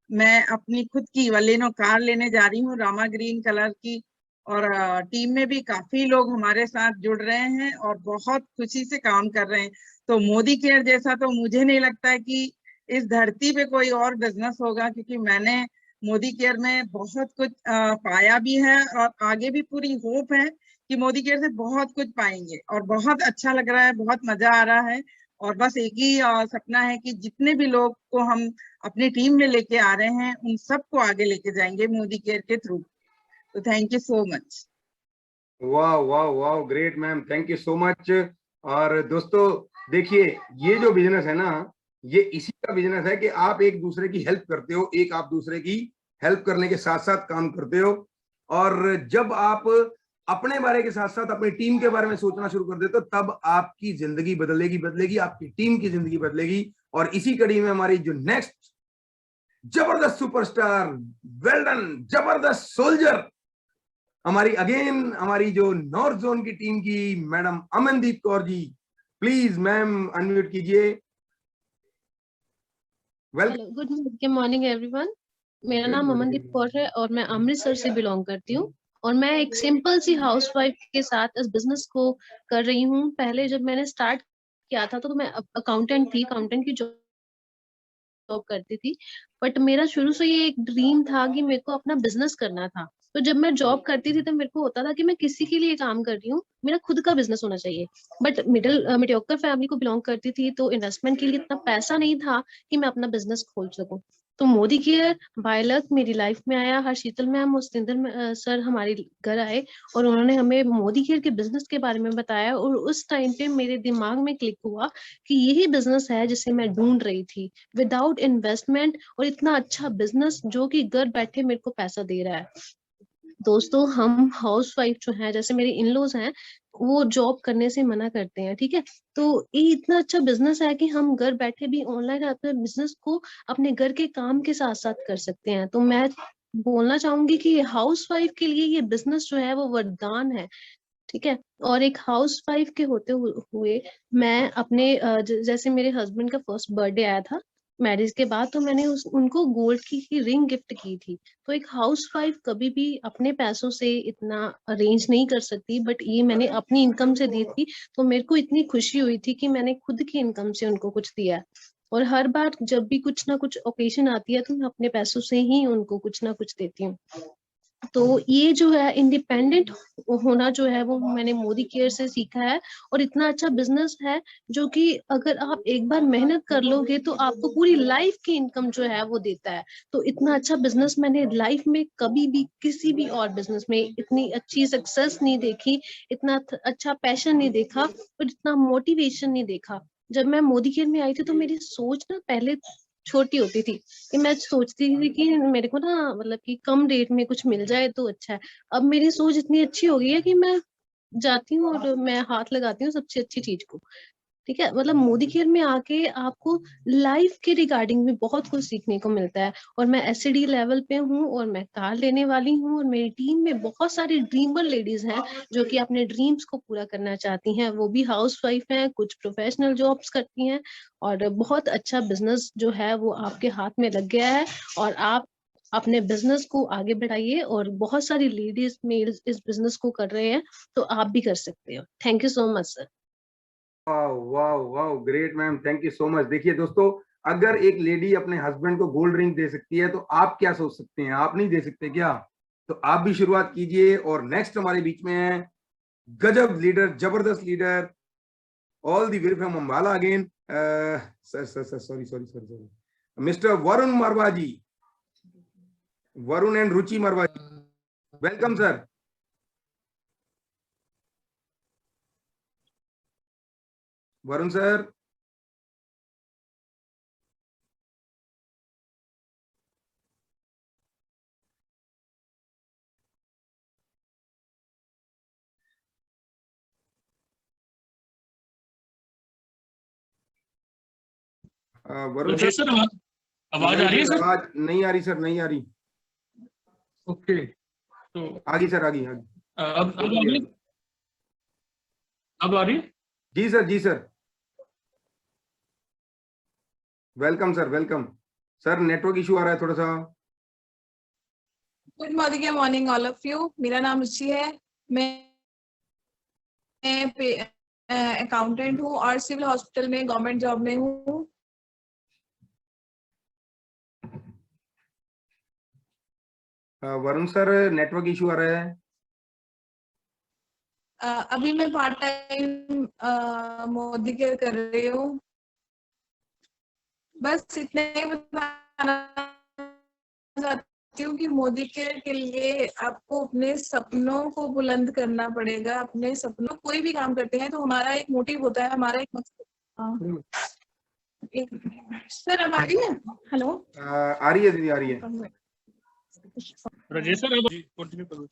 मैं अपनी खुद की वलेनो कार लेने जा रही हूँ, रामा ग्रीन कलर की। और टीम में भी काफी लोग हमारे साथ जुड़ रहे हैं और बहुत खुशी से काम कर रहे हैं। तो मोदी केयर जैसा तो मुझे नहीं लगता है कि इस धरती पे कोई और बिजनेस होगा, क्योंकि मैंने मोदी केयर में बहुत कुछ पाया भी है और आगे भी पूरी होप है कि मोदी केयर से बहुत कुछ पाएंगे। और बहुत अच्छा लग रहा है, बहुत मजा आ रहा है। और बस एक ही सपना है कि जितने भी लोग को हम अपनी टीम में लेके आ रहे हैं उन सबको आगे लेके जाएंगे मोदी केयर के थ्रू। तो थैंक यू सो मच। वाह वाह वाह, great ma'am, thank you so much. और दोस्तों देखिए, ये जो बिजनेस है ना, ये इसी का बिजनेस है कि आप एक दूसरे की हेल्प करते हो, एक आप दूसरे की हेल्प करने के साथ साथ काम करते हो। और जब आप अपने बारे के साथ साथ अपनी टीम के बारे में सोचना शुरू कर देते हो, तब आपकी जिंदगी बदलेगी, आपकी टीम की जिंदगी बदलेगी। और इसी कड़ी में हमारी जो नेक्स्ट जबरदस्त सुपरस्टार, वेल डन, जबरदस्त सोल्जर, हमारी जो नॉर्थ जोन की टीम की madam Amandeep Kaur ji, please ma'am unmute कीजिए। Hello, good morning everyone. मेरा नाम अमनदीप कौर है और मैं अमृतसर से बिलोंग करती हूँ। और मैं एक सिंपल सी हाउसवाइफ के साथ इस बिजनेस को कर रही हूँ। पहले जब मैंने स्टार्ट किया था तो मैं अकाउंटेंट थी, अकाउंटेंट की जॉब करती थी। बट मेरा शुरू से ये एक ड्रीम था कि मेरे को अपना बिजनेस करना था। तो जब मैं जॉब करती थी तो मेरे को होता था कि मैं किसी के लिए काम कर रही हूँ, मेरा खुद का बिजनेस होना चाहिए। बट मीडियोकर फैमिली को बिलोंग करती थी तो इन्वेस्टमेंट के लिए इतना पैसा नहीं था कि मैं अपना बिजनेस खोल सकूं। तो मोदी केयर बाय लक मेरी लाइफ में आया। हर्षितल मैम और सतिंदर सर हमारे घर आए और उन्होंने हमें मोदी केयर के बिजनेस के बारे में बताया। और उस टाइम पे मेरे दिमाग में क्लिक हुआ कि यही बिजनेस है जिसे मैं ढूंढ रही थी, विदाउट इन्वेस्टमेंट, और इतना अच्छा बिजनेस जो कि घर बैठे मेरे को पैसा दे रहा है। दोस्तों, हम हाउसवाइफ जो है, जैसे मेरे इन-लॉज हैं, वो जॉब करने से मना करते हैं, ठीक है। तो ये इतना अच्छा बिजनेस है कि हम घर बैठे भी ऑनलाइन अपने बिजनेस को अपने घर के काम के साथ साथ कर सकते हैं। तो मैं बोलना चाहूंगी कि हाउसवाइफ के लिए ये बिजनेस जो है वो वरदान है, ठीक है। और एक हाउसवाइफ के होते हुए मैं अपने जैसे मेरे हस्बैंड का फर्स्ट बर्थडे आया था मैरिज के बाद, तो मैंने उनको गोल्ड की रिंग गिफ्ट की थी। तो एक हाउसवाइफ कभी भी अपने पैसों से इतना अरेंज नहीं कर सकती, बट ये मैंने अपनी इनकम से दी थी। तो मेरे को इतनी खुशी हुई थी कि मैंने खुद की इनकम से उनको कुछ दिया। और हर बार जब भी कुछ ना कुछ ओकेजन आती है तो मैं अपने पैसों से ही उनको कुछ ना कुछ देती हूँ। तो ये जो है इंडिपेंडेंट होना जो है वो मैंने मोदी केयर से सीखा है। और इतना अच्छा बिजनेस है जो कि अगर आप एक बार मेहनत कर लोगे तो आपको पूरी लाइफ की इनकम जो है वो देता है। तो इतना अच्छा बिजनेस मैंने लाइफ में कभी भी किसी भी और बिजनेस में इतनी अच्छी सक्सेस नहीं देखी, इतना अच्छा पैशन नहीं देखा और इतना मोटिवेशन नहीं देखा। जब मैं मोदी केयर में आई थी तो मेरी सोच ना पहले छोटी होती थी कि मैं सोचती थी कि मेरे को ना मतलब कि कम रेट में कुछ मिल जाए तो अच्छा है। अब मेरी सोच इतनी अच्छी हो गई है कि मैं जाती हूँ और मैं हाथ लगाती हूँ सबसे अच्छी चीज को, ठीक है। मतलब मोदी केयर में आके आपको लाइफ के रिगार्डिंग भी बहुत कुछ सीखने को मिलता है। और मैं एसडी लेवल पे हूँ और मैं कार लेने वाली हूँ और मेरी टीम में बहुत सारी ड्रीमर लेडीज हैं जो कि अपने ड्रीम्स को पूरा करना चाहती हैं। वो भी हाउसवाइफ हैं, कुछ प्रोफेशनल जॉब्स करती हैं। और बहुत अच्छा बिजनेस जो है वो आपके हाथ में लग गया है और आप अपने बिजनेस को आगे बढ़ाइए। और बहुत सारी लेडीज मेल्स इस बिजनेस को कर रहे हैं, तो आप भी कर सकते हो। Thank you so much sir. वाह वाह वाह, great ma'am, thank you so much. देखिए दोस्तों, अगर एक लेडी अपने हस्बैंड को गोल्ड रिंग दे सकती है तो आप क्या सोच सकते हैं? आप नहीं दे सकते क्या? तो आप भी शुरुआत कीजिए। और नेक्स्ट हमारे बीच में है गजब लीडर, जबरदस्त leader, all the way from Ambala again, sorry mister Varun Marwah ji, Varun and Ruchi Marwah ji, welcome sir. Varun sir, Varun sir आवाज आ रही है सर? आवाज नहीं आ रही सर, नहीं आ रही। ओके, तो आगे सर, आगे आगे। अब आ रही? अब आ रही? जी सर, जी sir, welcome sir, welcome sir. Network issue आ रहा है थोड़ा सा। Good morning all of you. मेरा नाम रुचि है, मैं अकाउंटेंट हूँ और सिविल हॉस्पिटल में गवर्नमेंट जॉब में हूँ। वरुण सर, नेटवर्क इशू आ रहा है। अभी मैं पार्ट टाइम मोदी केयर कर रही हूँ। बस इतना ही बताना चाहती हूँ कि मोदी केयर के लिए आपको अपने सपनों को बुलंद करना पड़ेगा। अपने सपनों, कोई भी काम करते हैं तो हमारा एक मोटिव होता है, हमारा एक मकसद। सर अब आ रही है? हेलो, आ रही है दीदी, आ रही है। राजेश सर अब कंटिन्यू करो।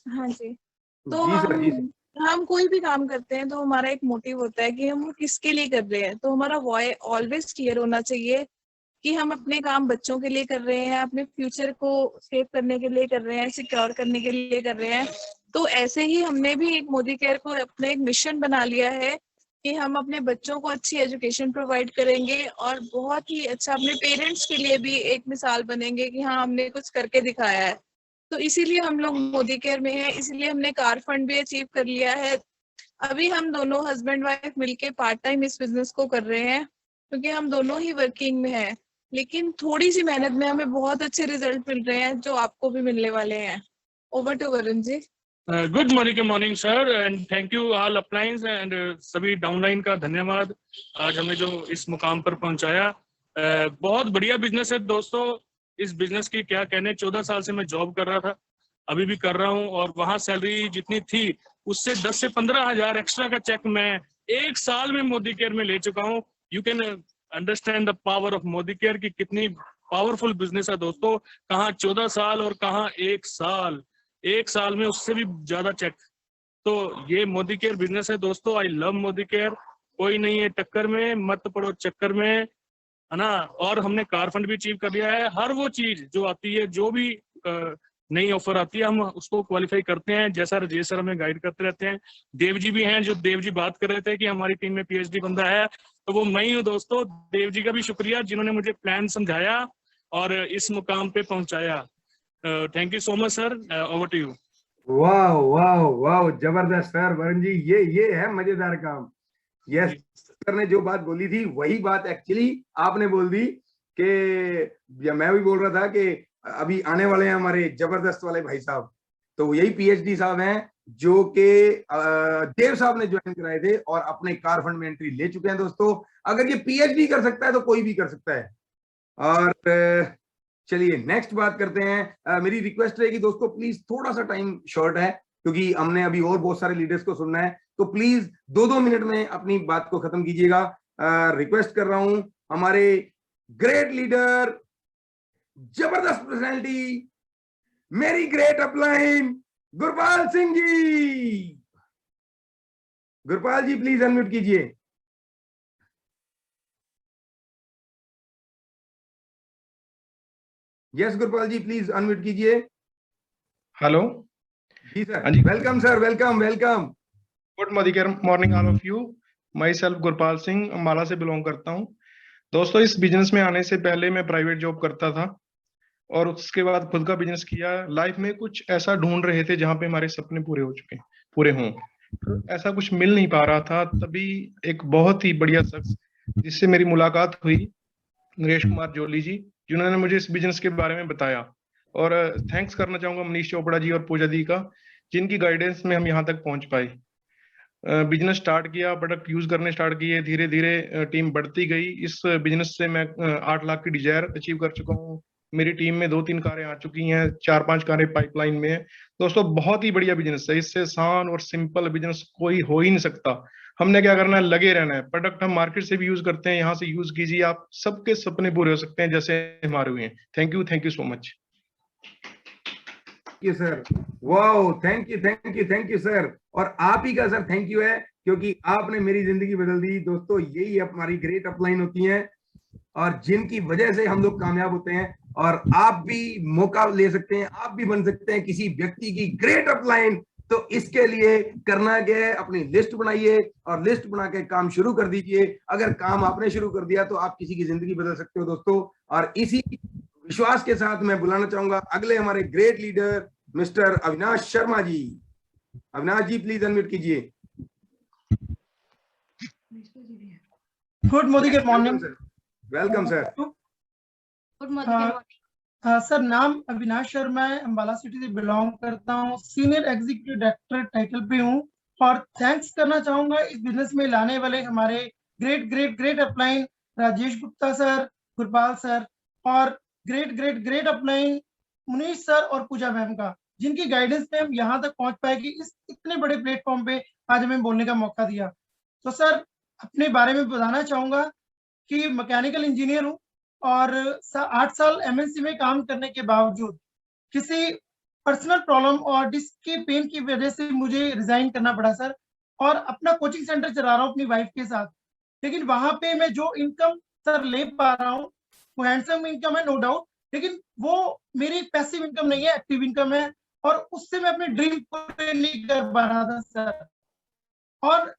हाँ जी। तो जी सर, जी सर। हम कोई भी काम करते हैं तो हमारा एक मोटिव होता है कि हम किसके लिए कर रहे हैं। तो हमारा वॉय ऑलवेज क्लियर होना चाहिए कि हम अपने काम बच्चों के लिए कर रहे हैं, अपने फ्यूचर को सेव करने के लिए कर रहे हैं, सिक्योर करने के लिए कर रहे हैं। तो ऐसे ही हमने भी एक मोदी केयर को अपने एक मिशन बना लिया है कि हम अपने बच्चों को अच्छी एजुकेशन प्रोवाइड करेंगे और बहुत ही अच्छा अपने पेरेंट्स के लिए भी एक मिसाल बनेंगे कि हाँ हमने कुछ करके दिखाया है। तो इसीलिए हम लोग मोदी केयर में हैं, इसीलिए हमने कार फंड भी अचीव कर लिया है। अभी हम दोनों हस्बैंड वाइफ मिलके पार्ट टाइम इस बिजनेस को कर रहे हैं क्योंकि हम दोनों ही वर्किंग में हैं, लेकिन थोड़ी सी मेहनत में हमें बहुत अच्छे रिजल्ट मिल रहे हैं जो आपको भी मिलने वाले हैं। Over to Varun ji. Good morning sir and thank you all uplines and सभी डाउनलाइन का धन्यवाद, आज हमें जो इस मुकाम पर पहुंचाया। बहुत बढ़िया बिजनेस है दोस्तों। इस बिजनेस की क्या कहने, 14 साल से मैं जॉब कर रहा था, अभी भी कर रहा हूं, और वहां सैलरी जितनी थी उससे 10 से 15 हजार एक्स्ट्रा का चेक मैं 1 साल में मोदी केयर में ले चुका हूं। You can understand the power of Modi care की कितनी पावरफुल बिजनेस है दोस्तों। कहाँ 14 साल और कहाँ 1 साल, 1 साल में उससे भी ज्यादा चेक। तो ये मोदी केयर बिजनेस है दोस्तों। I love Modi care. कोई नहीं है टक्कर में, मत पड़ो चक्कर में, है ना। और हमने कार फंड भी अचीव कर लिया है। हर वो चीज जो आती है, जो भी नई ऑफर आती है, हम उसको क्वालिफाई करते हैं। जैसा राजेश सर हमें गाइड करते रहते हैं। देव जी भी हैं, जो देव जी बात कर रहे थे कि हमारी टीम में पीएचडी बंदा है, तो वो मैं ही हूँ दोस्तों। देव जी का भी शुक्रिया जिन्होंने मुझे प्लान समझाया और इस मुकाम पे पहुंचाया। Thank you so much sir. Over to you. वाह वाह वाह, जबरदस्त सर। वरुण जी, ये है मजेदार काम। यस, सर ने जो बात बोली थी वही बात एक्चुअली आपने बोल दी कि मैं भी बोल रहा था कि अभी आने वाले हैं हमारे जबरदस्त वाले भाई साहब। तो यही पीएचडी साहब हैं जो कि देव साहब ने ज्वाइन कराए थे और अपने कार फंड में एंट्री ले चुके हैं दोस्तों। अगर ये पीएचडी कर सकता है तो कोई भी कर सकता है। और चलिए नेक्स्ट बात करते हैं। मेरी रिक्वेस्ट रहेगी दोस्तों, प्लीज थोड़ा सा टाइम शॉर्ट है क्योंकि हमने अभी और बहुत सारे लीडर्स को सुनना है, तो प्लीज 2-2 मिनट में अपनी बात को खत्म कीजिएगा। रिक्वेस्ट कर रहा हूं हमारे ग्रेट लीडर, जबरदस्त पर्सनैलिटी, मेरी great upline, Gurpal Singh ji. Gurpal ji please unmute कीजिए। Yes Gurpal ji please unmute कीजिए। हेलो जी सर। हाँ जी। Welcome sir, welcome welcome. Good morning all of you. Myself Gurpal Singh, Ambala से बिलोंग करता हूँ। दोस्तों, इस बिजनेस में आने से पहले मैं प्राइवेट जॉब करता था और उसके बाद खुद का बिजनेस किया। लाइफ में कुछ ऐसा ढूंढ रहे थे जहाँ पे हमारे सपने पूरे हों। तो ऐसा कुछ मिल नहीं पा रहा था। तभी एक बहुत ही बढ़िया शख्स जिससे मेरी मुलाकात हुई, नरेश कुमार जोली जी, जिन्होंने मुझे इस बिजनेस के बारे में बताया। और थैंक्स करना चाहूंगा मनीष चोपड़ा जी और पूजा दी का, जिनकी गाइडेंस में हम यहाँ तक पहुंच पाए। बिजनेस स्टार्ट किया, प्रोडक्ट यूज करने स्टार्ट किए, धीरे धीरे टीम बढ़ती गई। इस बिजनेस से मैं 8 लाख की डिजायर अचीव कर चुका हूँ। मेरी टीम में 2-3 कारें आ चुकी हैं, 4-5 कारें पाइपलाइन में है। दोस्तों बहुत ही बढ़िया बिजनेस है, इससे आसान और सिंपल बिजनेस कोई हो ही नहीं सकता। हमने क्या करना है, लगे रहना है। प्रोडक्ट हम मार्केट से भी यूज करते हैं, यहाँ से यूज कीजिए, आप सबके सपने पूरे हो सकते हैं जैसे हमारे हुए हैं। Thank you so much. You sir, wow, thank you sir. और आप ही का सर थैंक यू है, क्योंकि आपने मेरी जिंदगी बदल दी। दोस्तों यही हमारी ग्रेट अपलाइन होती हैं और जिनकी वजह से हम लोग कामयाब होते हैं। और आप भी मौका ले सकते हैं, आप भी बन सकते हैं किसी व्यक्ति की ग्रेट अपलाइन। तो इसके लिए करना क्या है, अपनी लिस्ट बनाइए और लिस्ट बना के काम शुरू कर दीजिए। अगर काम आपने शुरू कर दिया तो आप किसी की जिंदगी बदल सकते हो दोस्तों। और इसी विश्वास के साथ मैं बुलाना चाहूंगा अगले हमारे great leader mister Avinash Sharma ji. Avinash ji please unmute कीजिए। Good morning. Welcome sir. Good morning sir. नाम अविनाश शर्मा है, अम्बाला सिटी से बिलोंग करता हूँ, सीनियर एग्जीक्यूटिव डायरेक्टर टाइटल पे हूँ। और थैंक्स करना चाहूंगा इस बिजनेस में लाने वाले हमारे great upline Rajesh Gupta sir, Gurpal sir, और ग्रेट अपलाइन मुनीष सर और पूजा मैम का, जिनकी गाइडेंस में हम यहाँ तक पहुंच पाए कि इस इतने बड़े प्लेटफॉर्म पे आज हमें बोलने का मौका दिया। तो सर अपने बारे में बताना चाहूंगा कि मैकेनिकल इंजीनियर हूँ और 8 साल एमएनसी में काम करने के बावजूद किसी पर्सनल प्रॉब्लम और डिस्क के पेन की वजह से मुझे रिजाइन करना पड़ा सर। और अपना कोचिंग सेंटर चला रहा हूँ अपनी वाइफ के साथ, लेकिन वहां पे मैं जो इनकम सर ले पा रहा हूँ वो हैंडसम इनकम है नो डाउट, लेकिन वो मेरी पैसिव इनकम नहीं है, एक्टिव इनकम है। और उससे मैं अपने ड्रीम पूरे नहीं कर पा रहा था सर। और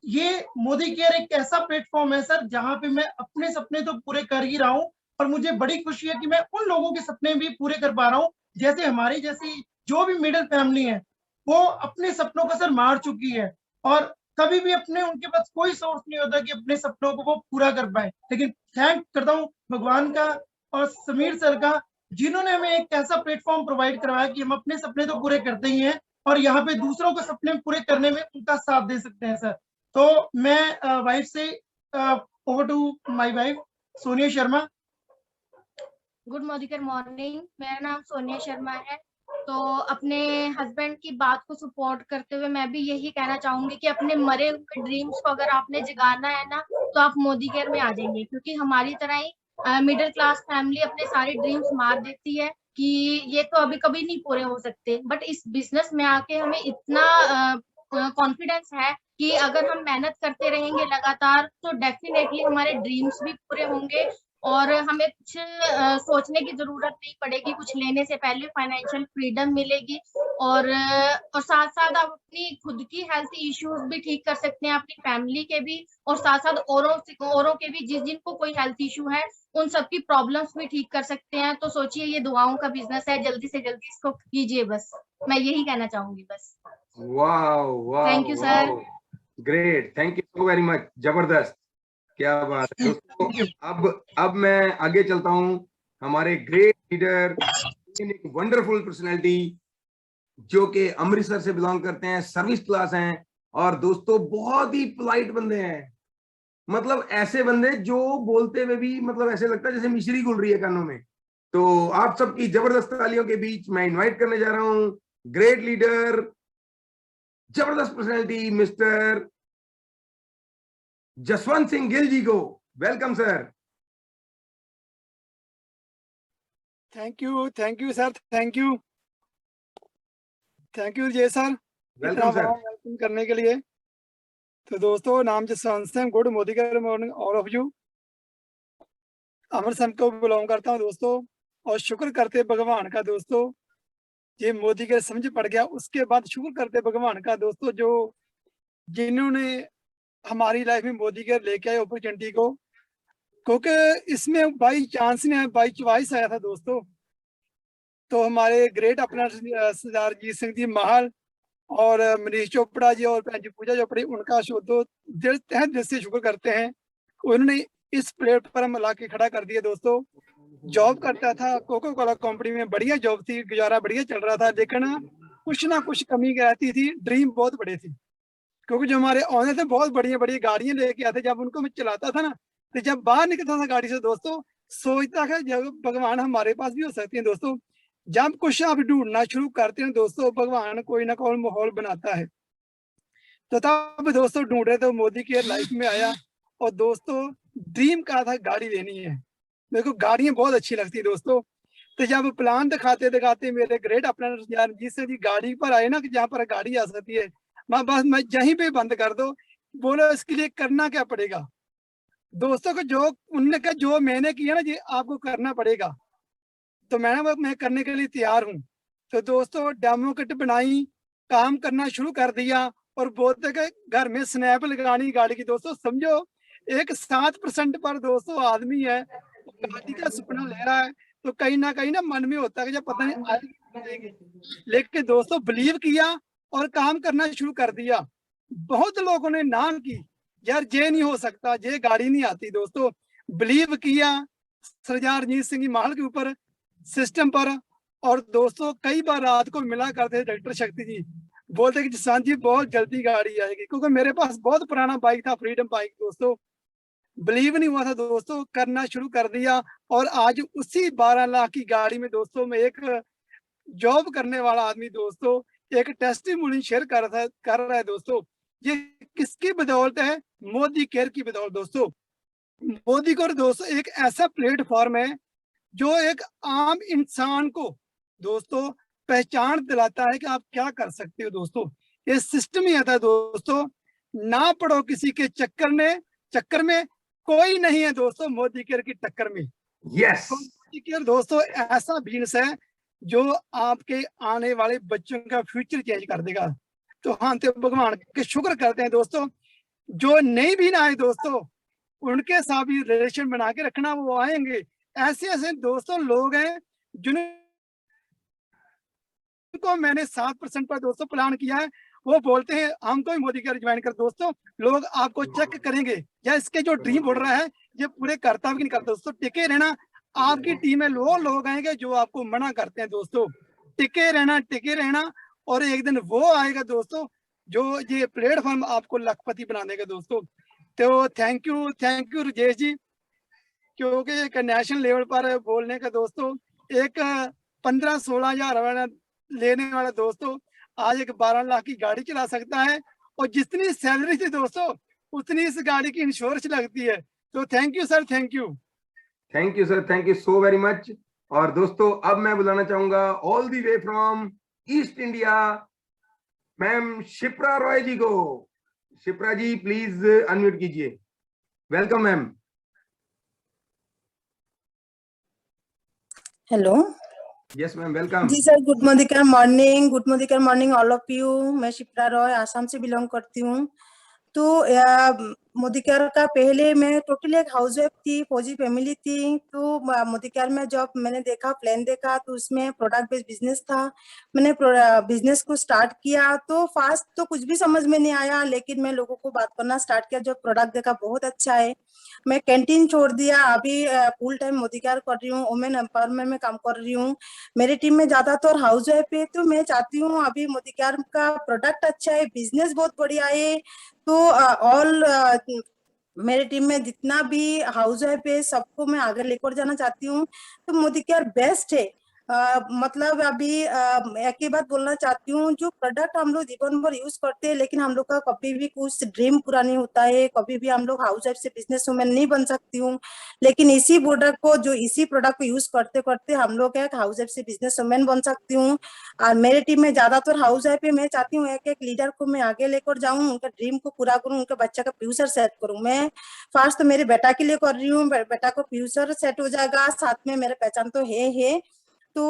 ये मोदी केयर एक ऐसा प्लेटफॉर्म है सर जहां पे मैं अपने सपने तो पूरे कर ही रहा हूँ, और मुझे बड़ी खुशी है कि मैं उन लोगों के सपने भी पूरे कर पा रहा हूँ जैसे हमारी जैसी जो भी मिडिल फैमिली है वो अपने सपनों को सर मार चुकी है, और कभी भी अपने उनके पास कोई सोर्स नहीं होता कि अपने सपनों को वो पूरा कर पाए। लेकिन थैंक करता हूँ भगवान का और समीर सर का, जिन्होंने हमें एक ऐसा प्लेटफॉर्म प्रोवाइड करवाया कि हम अपने सपने तो पूरे करते ही हैं और यहाँ पे दूसरों के सपने पूरे करने में उनका साथ दे सकते हैं सर। तो मैं वाइफ से over to my wife Sonia Sharma. Good morning, मेरा नाम सोनिया शर्मा है। तो अपने हस्बैंड की बात को सपोर्ट करते हुए मैं भी यही कहना चाहूंगी कि अपने मरे हुए ड्रीम्स को अगर आपने जगाना है ना तो आप मोदी केयर में आ जाएंगे, क्योंकि हमारी तरह ही मिडिल क्लास फैमिली अपने सारे ड्रीम्स मार देती है कि ये तो अभी कभी नहीं पूरे हो सकते। बट इस बिजनेस में आके हमें इतना कॉन्फिडेंस है कि अगर हम मेहनत करते रहेंगे लगातार तो डेफिनेटली हमारे ड्रीम्स भी पूरे होंगे और हमें कुछ सोचने की जरूरत नहीं पड़ेगी। कुछ लेने से पहले फाइनेंशियल फ्रीडम मिलेगी और साथ साथ आप अपनी खुद की हेल्थ इश्यूज भी ठीक कर सकते हैं, अपनी फैमिली के भी, और साथ साथ औरों के भी जिनको कोई हेल्थ इशू है उन सबकी प्रॉब्लम्स भी ठीक कर सकते हैं। तो सोचिए ये दुआओं का बिजनेस है, जल्दी से जल्दी इसको कीजिए, बस मैं यही कहना चाहूंगी बस। वाह, thank you sir. Great, thank you so very much, जबरदस्त, क्या बात है दोस्तों। अब मैं आगे चलता हूं। हमारे ग्रेट लीडर, एक वंडरफुल पर्सनैलिटी जो कि अमृतसर से बिलोंग करते हैं, सर्विस क्लास हैं और दोस्तों बहुत ही पोलाइट बंदे हैं। मतलब ऐसे बंदे जो बोलते हुए भी मतलब ऐसे लगता है जैसे मिश्री घुल रही है कानों में। तो आप सबकी जबरदस्त तालियों के बीच मैं इनवाइट करने जा रहा हूं ग्रेट लीडर, जबरदस्त पर्सनैलिटी मिस्टर जसवंत सिंह गिल जी को। Welcome sir. Thank you sir, thank you जय सर, वेलकम सर। वेलकम करने के लिए। तो दोस्तों नाम Jaswant Singh, good morning all of you. Amritsar को बिलोंग करता हूँ दोस्तों, और शुक्र करते भगवान का दोस्तों ये मोदी के समझ पड़ गया। उसके बाद शुक्र करते भगवान का दोस्तों जो जिन्होंने हमारी लाइफ में मोदी के लेके आए अपॉर्चुनिटी को, क्योंकि इसमें बाई चांस नहीं, बाई चॉइस आया था दोस्तों। तो हमारे ग्रेट अपना सरदार अजीत सिंह जी महल और मनीष चोपड़ा जी और भैन जी पूजा चोपड़ी, उनका तहे दिल से शुक्र करते हैं। उन्होंने इस प्लेटफॉर्म ला के खड़ा कर दिया दोस्तों। जॉब करता था कोको कोला कंपनी में, बढ़िया जॉब थी, गुजारा बढ़िया चल रहा था, लेकिन कुछ ना कुछ कमी रहती थी, ड्रीम बहुत बड़े थे। क्योंकि जो हमारे ऑनर थे बहुत बढ़िया बढ़िया गाड़ियां लेके आते, जब उनको मैं चलाता था ना, तो जब बाहर निकलता था गाड़ी से दोस्तों, सोचता था जब भगवान हमारे पास भी हो सकती है दोस्तों। जब कुछ आप ढूंढना शुरू करते हैं दोस्तों, भगवान कोई ना कोई माहौल बनाता है। तो तब दोस्तों ढूंढ रहे थे, मोदी केयर लाइफ में आया, और दोस्तों ड्रीम का था गाड़ी लेनी है, मेरे को गाड़ियां बहुत अच्छी लगती है दोस्तों। तो जब प्लान दिखाते दिखाते मेरे ग्रेट अपना जिससे जी गाड़ी पर आए ना, कि जहाँ पर गाड़ी आ सकती है, मैं यहीं पे बंद कर दो, बोलो इसके लिए करना क्या पड़ेगा दोस्तों को, जो उनने कहा जो मैंने किया ना जी आपको करना पड़ेगा, तो मैं करने के लिए तैयार हूँ। तो दोस्तों डेमो किट बनाई, काम करना शुरू कर दिया, और बोलते कि घर में स्नैप लगानी गाड़ी की। दोस्तों समझो एक 7% पर दोस्तों आदमी है, गाड़ी का सपना ले रहा है, तो कहीं ना मन में होता है कि जब पता नहीं आएगी, लेकिन दोस्तों बिलीव किया और काम करना शुरू कर दिया। बहुत लोगों ने ना की, यार ये नहीं हो सकता, ये गाड़ी नहीं आती। दोस्तों बिलीव किया सरदार रंजीत सिंह महल के ऊपर, सिस्टम पर, और दोस्तों कई बार रात को मिला करते थे डॉक्टर शक्ति जी, बोलते कि जसवंत जी बहुत जल्दी गाड़ी आएगी, क्योंकि मेरे पास बहुत पुराना बाइक था, फ्रीडम बाइक। दोस्तों बिलीव नहीं हुआ था दोस्तों, करना शुरू कर दिया, और आज उसी 12 लाख की गाड़ी में दोस्तों मैं एक जॉब करने वाला आदमी दोस्तों एक टेस्टिमोनी शेयर कर रहा है दोस्तों। ये किसकी बदौलत है? मोदी केयर की बदौलत दोस्तों। मोदी केयर दोस्तों एक ऐसा प्लेटफॉर्म है जो एक आम इंसान को दोस्तों पहचान दिलाता है कि आप क्या कर सकते हो। दोस्तों ये सिस्टम ही आता है दोस्तों, ना पड़ो किसी के चक्कर में कोई नहीं है दोस्तों मोदी केयर की टक्कर में। यस मोदी केयर दोस्तों ऐसा बिजनेस है जो आपके आने वाले बच्चों का फ्यूचर चेंज कर देगा। तो हाँ, तो भगवान के शुक्र करते हैं दोस्तों, जो नहीं भी ना आए दोस्तों उनके साथ भी रिलेशन बना के रखना, वो आएंगे। ऐसे ऐसे दोस्तों लोग हैं जिनको मैंने 7% पर दोस्तों प्लान किया है, वो बोलते हैं हमको ही मोदी केयर ज्वाइन कर। दोस्तों लोग आपको चेक करेंगे या इसके जो ड्रीम बोल रहा है ये पूरे करता भी नहीं करता। दोस्तों टिके रहना, आपकी टीम में वो लोग आएंगे जो आपको मना करते हैं। दोस्तों टिके रहना, और एक दिन वो आएगा दोस्तों जो ये प्लेटफॉर्म आपको लखपति बना देगा दोस्तों। तो थैंक यू राजेश जी, क्योंकि एक नेशनल लेवल पर बोलने का दोस्तों, एक 15-16 हजार लेने वाला दोस्तों आज एक 12 लाख की गाड़ी चला सकता है, और जितनी सैलरी थी दोस्तों उतनी इस गाड़ी की इंश्योरेंस लगती है। तो thank you sir, thank you sir, thank you so very much. और दोस्तों अब मैं बुलाना चाहूंगा all the way from east India ma'am Shipra Roy ji को। शिप्रा जी प्लीज अनम्यूट कीजिए। Welcome ma'am. Hello, yes ma'am, welcome जी sir. Good morning all of you. मैं शिप्रा रॉय आसाम से बिलोंग करती हूँ। तो मोदी केयर का पहले मैं टोटली एक हाउस वाइफ थी, फौजी फैमिली थी। तो मोदी केयर में जॉब मैंने देखा, प्लान देखा, तो उसमें प्रोडक्ट बेस्ड बिजनेस था। मैंने बिजनेस को स्टार्ट किया, तो फास्ट तो कुछ भी समझ में नहीं आया, लेकिन मैं लोगों को बात करना स्टार्ट किया। जो प्रोडक्ट देखा बहुत अच्छा है, मैं कैंटीन छोड़ दिया, अभी फुल टाइम मोदी केयर कर रही हूँ, वुमेन एम्पावरमेंट में काम कर रही हूँ। मेरी टीम में ज्यादातर हाउस वाइफ है, तो मैं चाहती हूँ अभी मोदी केयर का प्रोडक्ट अच्छा है, बिजनेस बहुत बढ़िया है, तो ऑल मेरे टीम में जितना भी हाउस वाइफ है सबको मैं आगे लेकर जाना चाहती हूँ। तो मोदी केयर बेस्ट है। मतलब अभी एक ही बात बोलना चाहती हूँ, जो प्रोडक्ट हम लोग जीवन भर यूज करते हैं, लेकिन हम लोग का कभी भी कुछ ड्रीम पूरा नहीं होता है, कभी भी हम लोग हाउस वाइफ से बिजनेस वुमेन नहीं बन सकती हूँ। लेकिन इसी प्रोडक्ट को यूज करते करते हम लोग एक हाउस वाइफ से बिजनेस वुमेन बन सकती हूँ। और मेरे टीम में ज्यादातर हाउस वाइफ है, मैं चाहती हूँ एक लीडर को मैं आगे लेकर जाऊँ, उनका ड्रीम को पूरा करूँ, उनके बच्चा का फ्यूचर सेट करूँ। मैं फर्स्ट तो मेरे बेटा के लिए कर रही हूँ, बेटा को फ्यूचर सेट हो जाएगा, साथ में मेरे पहचान तो है। तो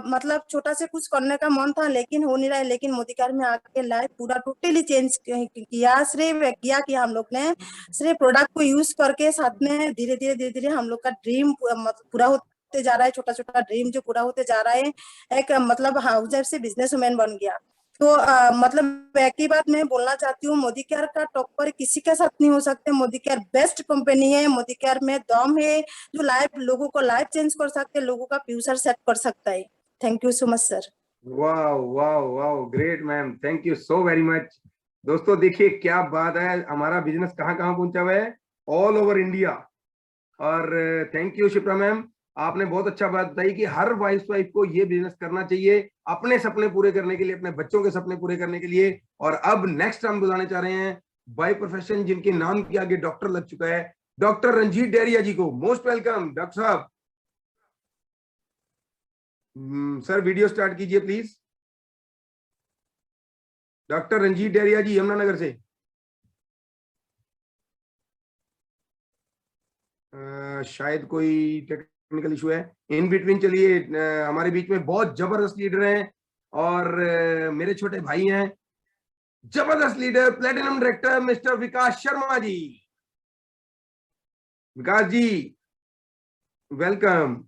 मतलब छोटा से कुछ करने का मन था, लेकिन हो नहीं रहा है। लेकिन मोदी केयर में आके लाइफ पूरा टोटली चेंज किया। सिर्फ किया कि हम लोग ने सिर्फ प्रोडक्ट को यूज करके साथ में धीरे धीरे हम लोग का ड्रीम पूरा होते जा रहा है। छोटा ड्रीम जो पूरा होते जा रहा है, एक मतलब हाउस वाइफ से बिजनेस वुमेन बन गया। तो मतलब एक ही बात मैं बोलना चाहती हूँ, मोदी केयर का टक्कर किसी के साथ नहीं हो सकते। मोदी केयर बेस्ट कंपनी है। मोदी केयर में दम है जो लोगों को लाइफ चेंज कर सकते हैं, लोगों का फ्यूचर सेट कर सकता है। Thank you so much sir. Wow wow wow, great ma'am, thank you so very much. दोस्तों देखिए क्या बात है, हमारा बिजनेस कहाँ कहाँ पहुंचा हुआ है, ऑल ओवर इंडिया। और थैंक यू शिप्रा मैम, आपने बहुत अच्छा बात बताई कि हर वाइफ को ये बिजनेस करना चाहिए अपने सपने पूरे करने के लिए, अपने बच्चों के सपने पूरे करने के लिए। और अब नेक्स्ट हम बुलाने चाह रहे हैं बाय प्रोफेशन जिनके नाम के आगे डॉक्टर लग चुका है, डॉक्टर रंजीत डेरिया जी को। मोस्ट वेलकम डॉक्टर साहब। सर वीडियो स्टार्ट कीजिए प्लीज। डॉक्टर रंजीत डेरिया जी यमुनानगर से। शायद कोई टेक्निकल इशू है। इन बिटवीन चलिए, हमारे बीच में बहुत जबरदस्त लीडर हैं और मेरे छोटे भाई हैं, जबरदस्त leader, platinum director mister Vikas Sharma ji. Vikas ji welcome.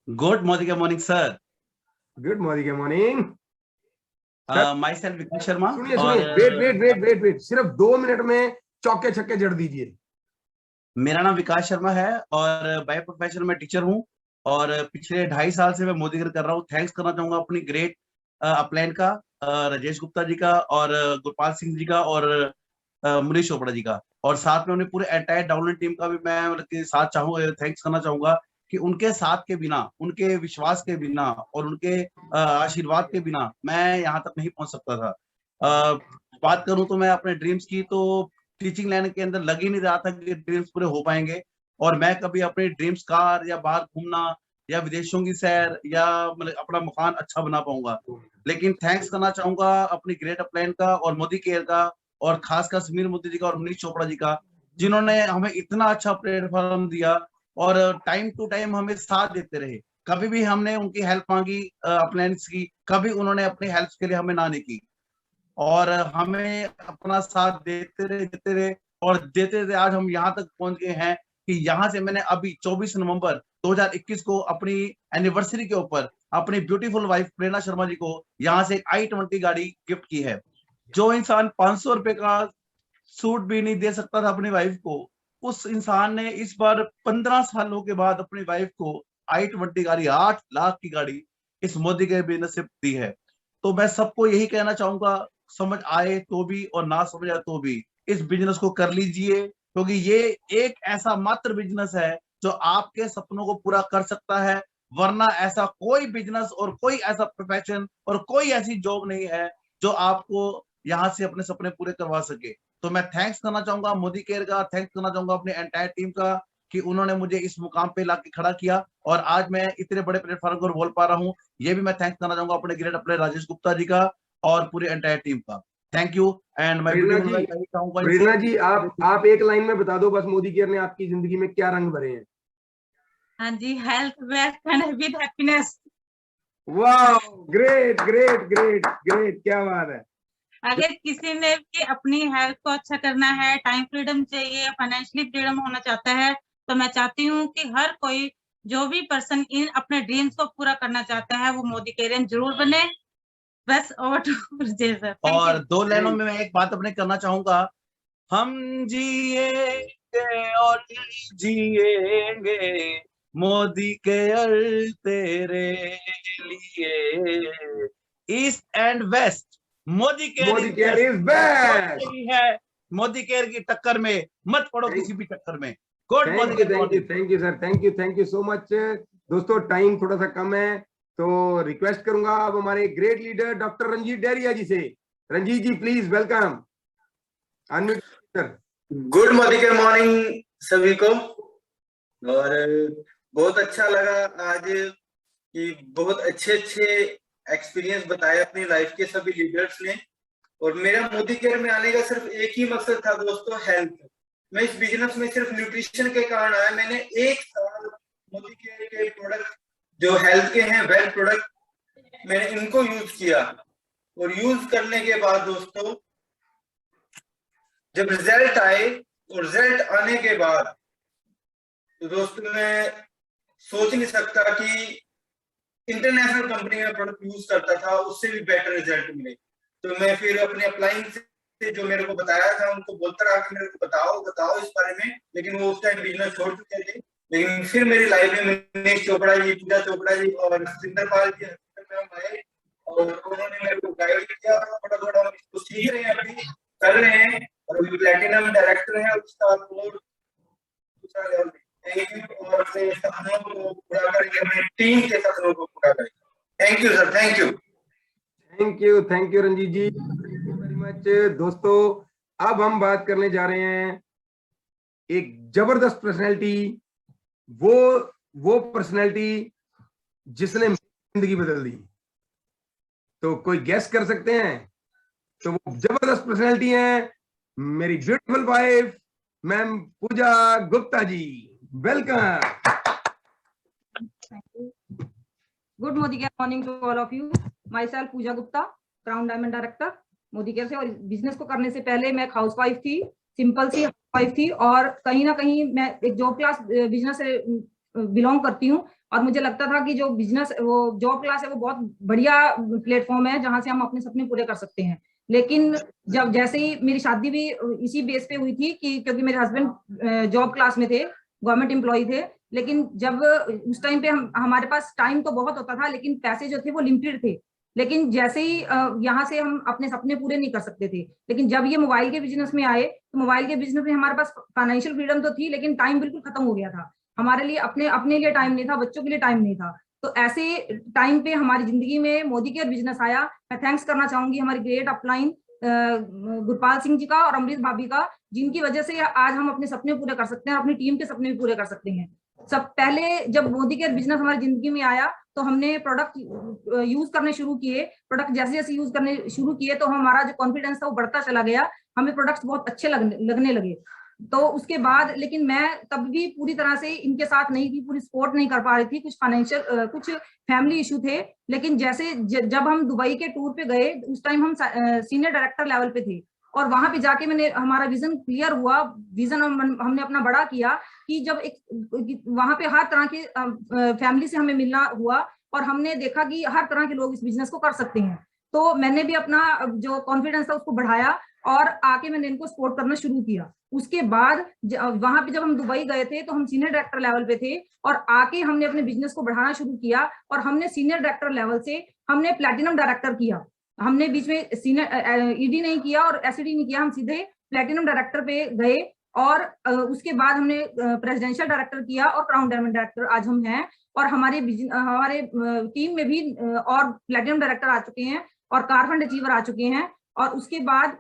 Good morning morning sir. Good morning morning. Myself Vikas Sharma. सुनिए सुनिए, wait wait wait wait wait, सिर्फ 2 मिनट में चौके छक्के जड़ दीजिए। मेरा नाम विकास शर्मा है और बाय प्रोफेशन में टीचर हूँ और पिछले 2.5 साल से मैं मोदी केयर कर रहा हूँ। थैंक्स करना चाहूंगा अपनी ग्रेट अपलाइन का, राजेश गुप्ता जी का और गुरपाल सिंह जी का और मुनीश चोपड़ा जी का, और साथ में उन्हें पूरे एंटायर डाउनलाइन टीम का भी मैं मतलब के साथ चाहूंगा थैंक्स करना चाहूंगा कि उनके साथ के बिना, उनके विश्वास के बिना और उनके आशीर्वाद के बिना मैं यहाँ तक नहीं पहुंच सकता था। बात करूं तो मैं अपने ड्रीम्स की, तो टीचिंग लाइन के अंदर लग ही नहीं रहा था कि ड्रीम्स पूरे हो पाएंगे और मैं कभी अपने ड्रीम्स कार या बाहर घूमना या विदेशों की सैर या मतलब अपना मकान अच्छा बना पाऊंगा। लेकिन थैंक्स करना चाहूंगा अपनी ग्रेट अपलाइन का और मोदी केयर का और खासकर समीर मोदी जी का और मनीष चोपड़ा जी का, जिन्होंने हमें इतना अच्छा प्लेटफॉर्म दिया और टाइम टू टाइम हमें साथ देते रहे। कभी भी हमने उनकी हेल्प मांगी अपलाइंस की, कभी उन्होंने अपनी हेल्प के लिए हमें ना नहीं की और हमें अपना साथ देते रहे और देते आज हम यहाँ तक पहुंच गए हैं कि यहाँ से मैंने अभी 24 नवंबर 2021 को अपनी एनिवर्सरी के ऊपर अपनी ब्यूटीफुल वाइफ प्रेरणा शर्मा जी को यहाँ से एक i20 गाड़ी गिफ्ट की है। जो इंसान 500 रुपए का सूट भी नहीं दे सकता था अपनी वाइफ को, उस इंसान ने इस बार 15 सालों के बाद अपनी वाइफ को i20 गाड़ी, 8 लाख की गाड़ी इस मोदी के बिजनेस से दी है। तो मैं सबको यही कहना चाहूंगा, समझ आए तो भी और ना समझ आए तो भी इस बिजनेस को कर लीजिए, क्योंकि ये एक ऐसा मात्र बिजनेस है जो आपके सपनों को पूरा कर सकता है। वरना ऐसा कोई बिजनेस और कोई ऐसा प्रोफेशन और कोई ऐसी जॉब नहीं है जो आपको यहाँ से अपने सपने पूरे करवा सके। तो मैं थैंक्स करना चाहूंगा मोदी केयर का, थैंक्स करना चाहूंगा अपनी एंटायर टीम का कि उन्होंने मुझे इस मुकाम पे लाके खड़ा किया और आज मैं इतने बड़े प्लेटफॉर्म पर बोल पा रहा हूँ। ये भी मैं थैंक्स करना चाहूंगा अपने ग्रेट अपने राजेश गुप्ता जी का और पूरी एंटायर टीम का। Thank you. एंड मैं प्रेरणा जी आप एक लाइन में बता दो बस, मोदी केयर ने आपकी जिंदगी में क्या रंग भरे हैं? हाँ जी, health, wealth and with happiness. वाह, ग्रेट ग्रेट ग्रेट ग्रेट, क्या बात है। अगर किसी ने भी अपनी हेल्थ को अच्छा करना है, टाइम फ्रीडम चाहिए, फाइनेंशियली फ्रीडम होना चाहता है, तो मैं चाहती हूँ कि हर कोई जो भी पर्सन इन अपने ड्रीम्स को पूरा करना चाहता है वो मोदी केयर जरूर बने। बस ओवर टू विजय सर। और 2 लाइनों में मैं एक बात अपने करना चाहूंगा, हम जिएंगे और जिएंगे मोदी केयर तेरे लिए, east and west Modi care is best है। मोदी केयर की टक्कर में मत पड़ो किसी भी टक्कर में। Good morning. Thank you sir, thank you so much. दोस्तों टाइम थोड़ा सा कम है तो रिक्वेस्ट करूंगा अब हमारे great leader doctor Ranjit Deria ji से। Ranjit ji please welcome. Unmute sir. Good morning सभी को। और बहुत अच्छा लगा आज कि बहुत अच्छे एक्सपीरियंस बताए अपनी लाइफ के सभी लीडर्स ने। और मेरा मोदी केयर में आने का सिर्फ एक ही मकसद था दोस्तों, हेल्थ। मैं इस बिजनेस में सिर्फ न्यूट्रिशन के कारण आया। मैंने 1 साल मोदी केयर के प्रोडक्ट जो हेल्थ के हैं, वेल प्रोडक्ट, मैंने इनको यूज किया और यूज करने के बाद दोस्तों जब रिजल्ट आए और रिजल्ट आने के बाद तो दोस्तों मैं सोच नहीं सकता कि इंटरनेशनल कंपनी में प्रोडक्ट यूज करता था, उससे भी बेटर रिजल्ट मिले। तो मैं फिर अपने अप्लाइंग से जो मेरे को बताया था उनको बोलता रहा कि मेरे को बताओ इस बारे में, लेकिन वो उस टाइम बिजनेस छोड़ चुके थे। लेकिन फिर मेरी लाइफ में मनीष चोपड़ा जी, पूजा चोपड़ा जी और सतिंदर पाल जी आए और उन्होंने मेरे को गाइड किया। थोड़ा हम इसको सीख रहे हैं, अभी कर रहे हैं और अभी प्लैटिनम डायरेक्टर है उसका दूसरा लेवल। और अपने सपनों को पूरा करेंगे, अपने टीम के सपनों को पूरा करेंगे। Thank you sir, thank you Ranjeet ji, very much. दोस्तों अब हम बात करने जा रहे हैं एक जबरदस्त पर्सनैलिटी, वो पर्सनैलिटी जिसने जिंदगी बदल दी। तो कोई गेस कर सकते हैं? तो वो जबरदस्त पर्सनैलिटी है मेरी beautiful wife ma'am Pooja Gupta ji. Welcome. Good Modi care morning to all of you. Myself Pooja Gupta, crown diamond director Modi care से। और बिजनेस को करने से पहले मैं एक हाउसवाइफ थी, सिंपल सी हाउसवाइफ थी, और कहीं ना कहीं मैं एक जॉब क्लास बिजनेस से बिलोंग करती हूँ। और मुझे लगता था कि जो बिजनेस, वो जॉब क्लास है, वो बहुत बढ़िया प्लेटफॉर्म है जहाँ से हम अपने सपने पूरे कर सकते हैं। लेकिन जब जैसे ही मेरी शादी भी इसी बेस पे हुई थी कि क्योंकि मेरे हस्बैंड जॉब क्लास में थे, गवर्नमेंट एम्प्लॉय थे, लेकिन जब उस टाइम पे हमारे पास टाइम तो बहुत होता था लेकिन पैसे जो थे वो लिमिटेड थे। लेकिन जैसे ही यहाँ से हम अपने सपने पूरे नहीं कर सकते थे। लेकिन जब ये मोबाइल के बिजनेस में आए तो मोबाइल के बिजनेस में हमारे पास फाइनेंशियल फ्रीडम तो थी, लेकिन टाइम बिल्कुल खत्म हो गया था। हमारे लिए अपने लिए टाइम नहीं था, बच्चों के लिए टाइम नहीं था। तो ऐसे टाइम पे हमारी जिंदगी में मोदी केयर बिजनेस आया। मैं थैंक्स करना चाहूंगी हमारी ग्रेट अपलाइन गुरपाल सिंह जी का और अमृत भाभी का, जिनकी वजह से आज हम अपने सपने पूरे कर सकते हैं और अपनी टीम के सपने भी पूरे कर सकते हैं। सब पहले जब मोदी केयर बिजनेस हमारी जिंदगी में आया तो हमने प्रोडक्ट यूज करने शुरू किए। प्रोडक्ट जैसे जैसे यूज करने शुरू किए तो हमारा जो कॉन्फिडेंस था वो बढ़ता चला गया, हमें प्रोडक्ट्स बहुत अच्छे लगने लगे। तो उसके बाद लेकिन मैं तब भी पूरी तरह से इनके साथ नहीं थी, पूरी सपोर्ट नहीं कर पा रही थी। कुछ फाइनेंशियल कुछ फैमिली इशू थे। लेकिन जैसे जब हम दुबई के टूर पे गए उस टाइम हम सीनियर डायरेक्टर लेवल पे थे और वहां पे जाके हमारा विजन क्लियर हुआ। विजन हमने अपना बड़ा किया कि जब वहां पे हर तरह के फैमिली से हमें मिलना हुआ और हमने देखा कि हर तरह के लोग इस बिजनेस को कर सकते हैं। तो मैंने भी अपना जो कॉन्फिडेंस था उसको बढ़ाया और आके मैंने इनको सपोर्ट करना शुरू किया। उसके बाद वहां पे जब हम दुबई गए थे तो हम सीनियर डायरेक्टर लेवल पे थे और आके हमने अपने बिजनेस को बढ़ाना शुरू किया और हमने सीनियर डायरेक्टर लेवल से हमने प्लैटिनम डायरेक्टर किया। हमने बीच में सीनियर ईडी नहीं किया और एसईडी नहीं किया, हम सीधे प्लैटिनम डायरेक्टर पे गए और उसके बाद हमने प्रेसिडेंशियल डायरेक्टर किया और क्राउन डायमंड डायरेक्टर आज हम हैं। और हमारे टीम में भी और प्लैटिनम डायरेक्टर आ चुके हैं और कारफंड अचीवर आ चुके हैं। और उसके बाद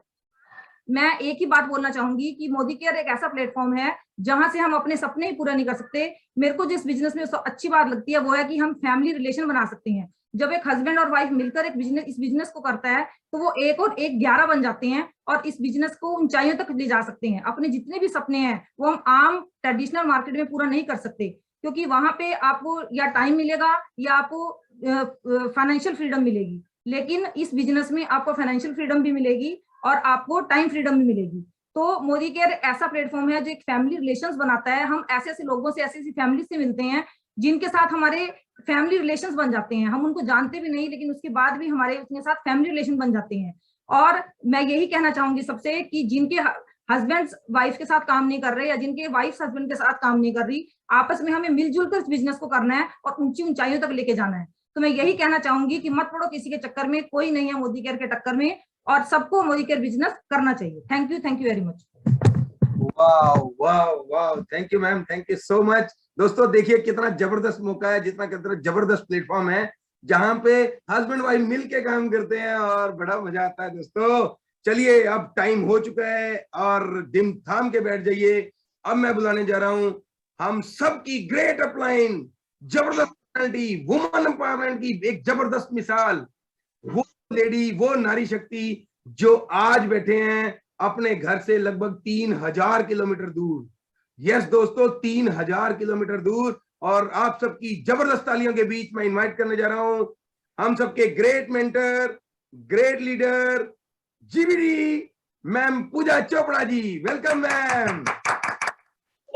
मैं एक ही बात बोलना चाहूंगी कि मोदी केयर एक ऐसा प्लेटफॉर्म है जहां से हम अपने सपने ही पूरा नहीं कर सकते। मेरे को जिस बिजनेस में अच्छी बात लगती है वो है कि हम फैमिली रिलेशन बना सकते हैं। जब एक हस्बैंड और वाइफ मिलकर इस बिजनेस को करता है तो वो 1 और 1 11 बन जाते हैं और इस बिजनेस को ऊंचाइयों तक ले जा सकते हैं। अपने जितने भी सपने हैं वो हम आम ट्रेडिशनल मार्केट में पूरा नहीं कर सकते, क्योंकि वहां पे आपको या टाइम मिलेगा या आपको फाइनेंशियल फ्रीडम मिलेगी। लेकिन इस बिजनेस में आपको फाइनेंशियल फ्रीडम भी मिलेगी और आपको टाइम फ्रीडम भी मिलेगी। तो मोदी केयर ऐसा प्लेटफॉर्म है जो एक फैमिली रिलेशंस बनाता है। हम ऐसे ऐसे लोगों से, ऐसी ऐसी फैमिली से मिलते हैं जिनके साथ हमारे फैमिली रिलेशंस बन जाते हैं। हम उनको जानते भी नहीं लेकिन उसके बाद भी हमारे उनके साथ फैमिली रिलेशन बन जाते हैं। और मैं यही कहना चाहूंगी सबसे कि जिनके हस्बैंड वाइफ के साथ काम नहीं कर रहे या जिनके वाइफ हस्बैंड के साथ काम नहीं कर रही, आपस में हमें मिलजुल कर इस बिजनेस को करना है और ऊंची ऊंचाइयों तक लेके जाना है। तो मैं यही कहना चाहूंगी कि मत पड़ो किसी के चक्कर में, कोई नहीं है मोदी केयर के टक्कर में और सबको मोदी केयर बिजनेस करना चाहिए। Thank you very much. वाह, thank you ma'am, thank you so much. दोस्तों देखिए कितना जबरदस्त मौका है, कितना जबरदस्त प्लेटफॉर्म है जहां पे हस्बैंड वाइफ मिल के काम करते हैं और बड़ा मजा आता है। दोस्तों चलिए अब टाइम हो चुका है और दिम थाम के बैठ जाइए। अब मैं बुलाने जा रहा हूं हम सबकी ग्रेट अपलाइन, जबरदस्त पर्सनालिटी, वुमन एम्पावरमेंट की एक जबरदस्त मिसाल, वो लेडी, वो नारी शक्ति जो आज बैठे हैं अपने घर से लगभग 3000 किलोमीटर दूर। यस दोस्तों, 3000 किलोमीटर दूर। और आप सबकी जबरदस्त तालियों के बीच मैं इनवाइट करने जा रहा हूं हम सबके great mentor, great leader, GBD ma'am Pooja Chopra ji. Welcome ma'am.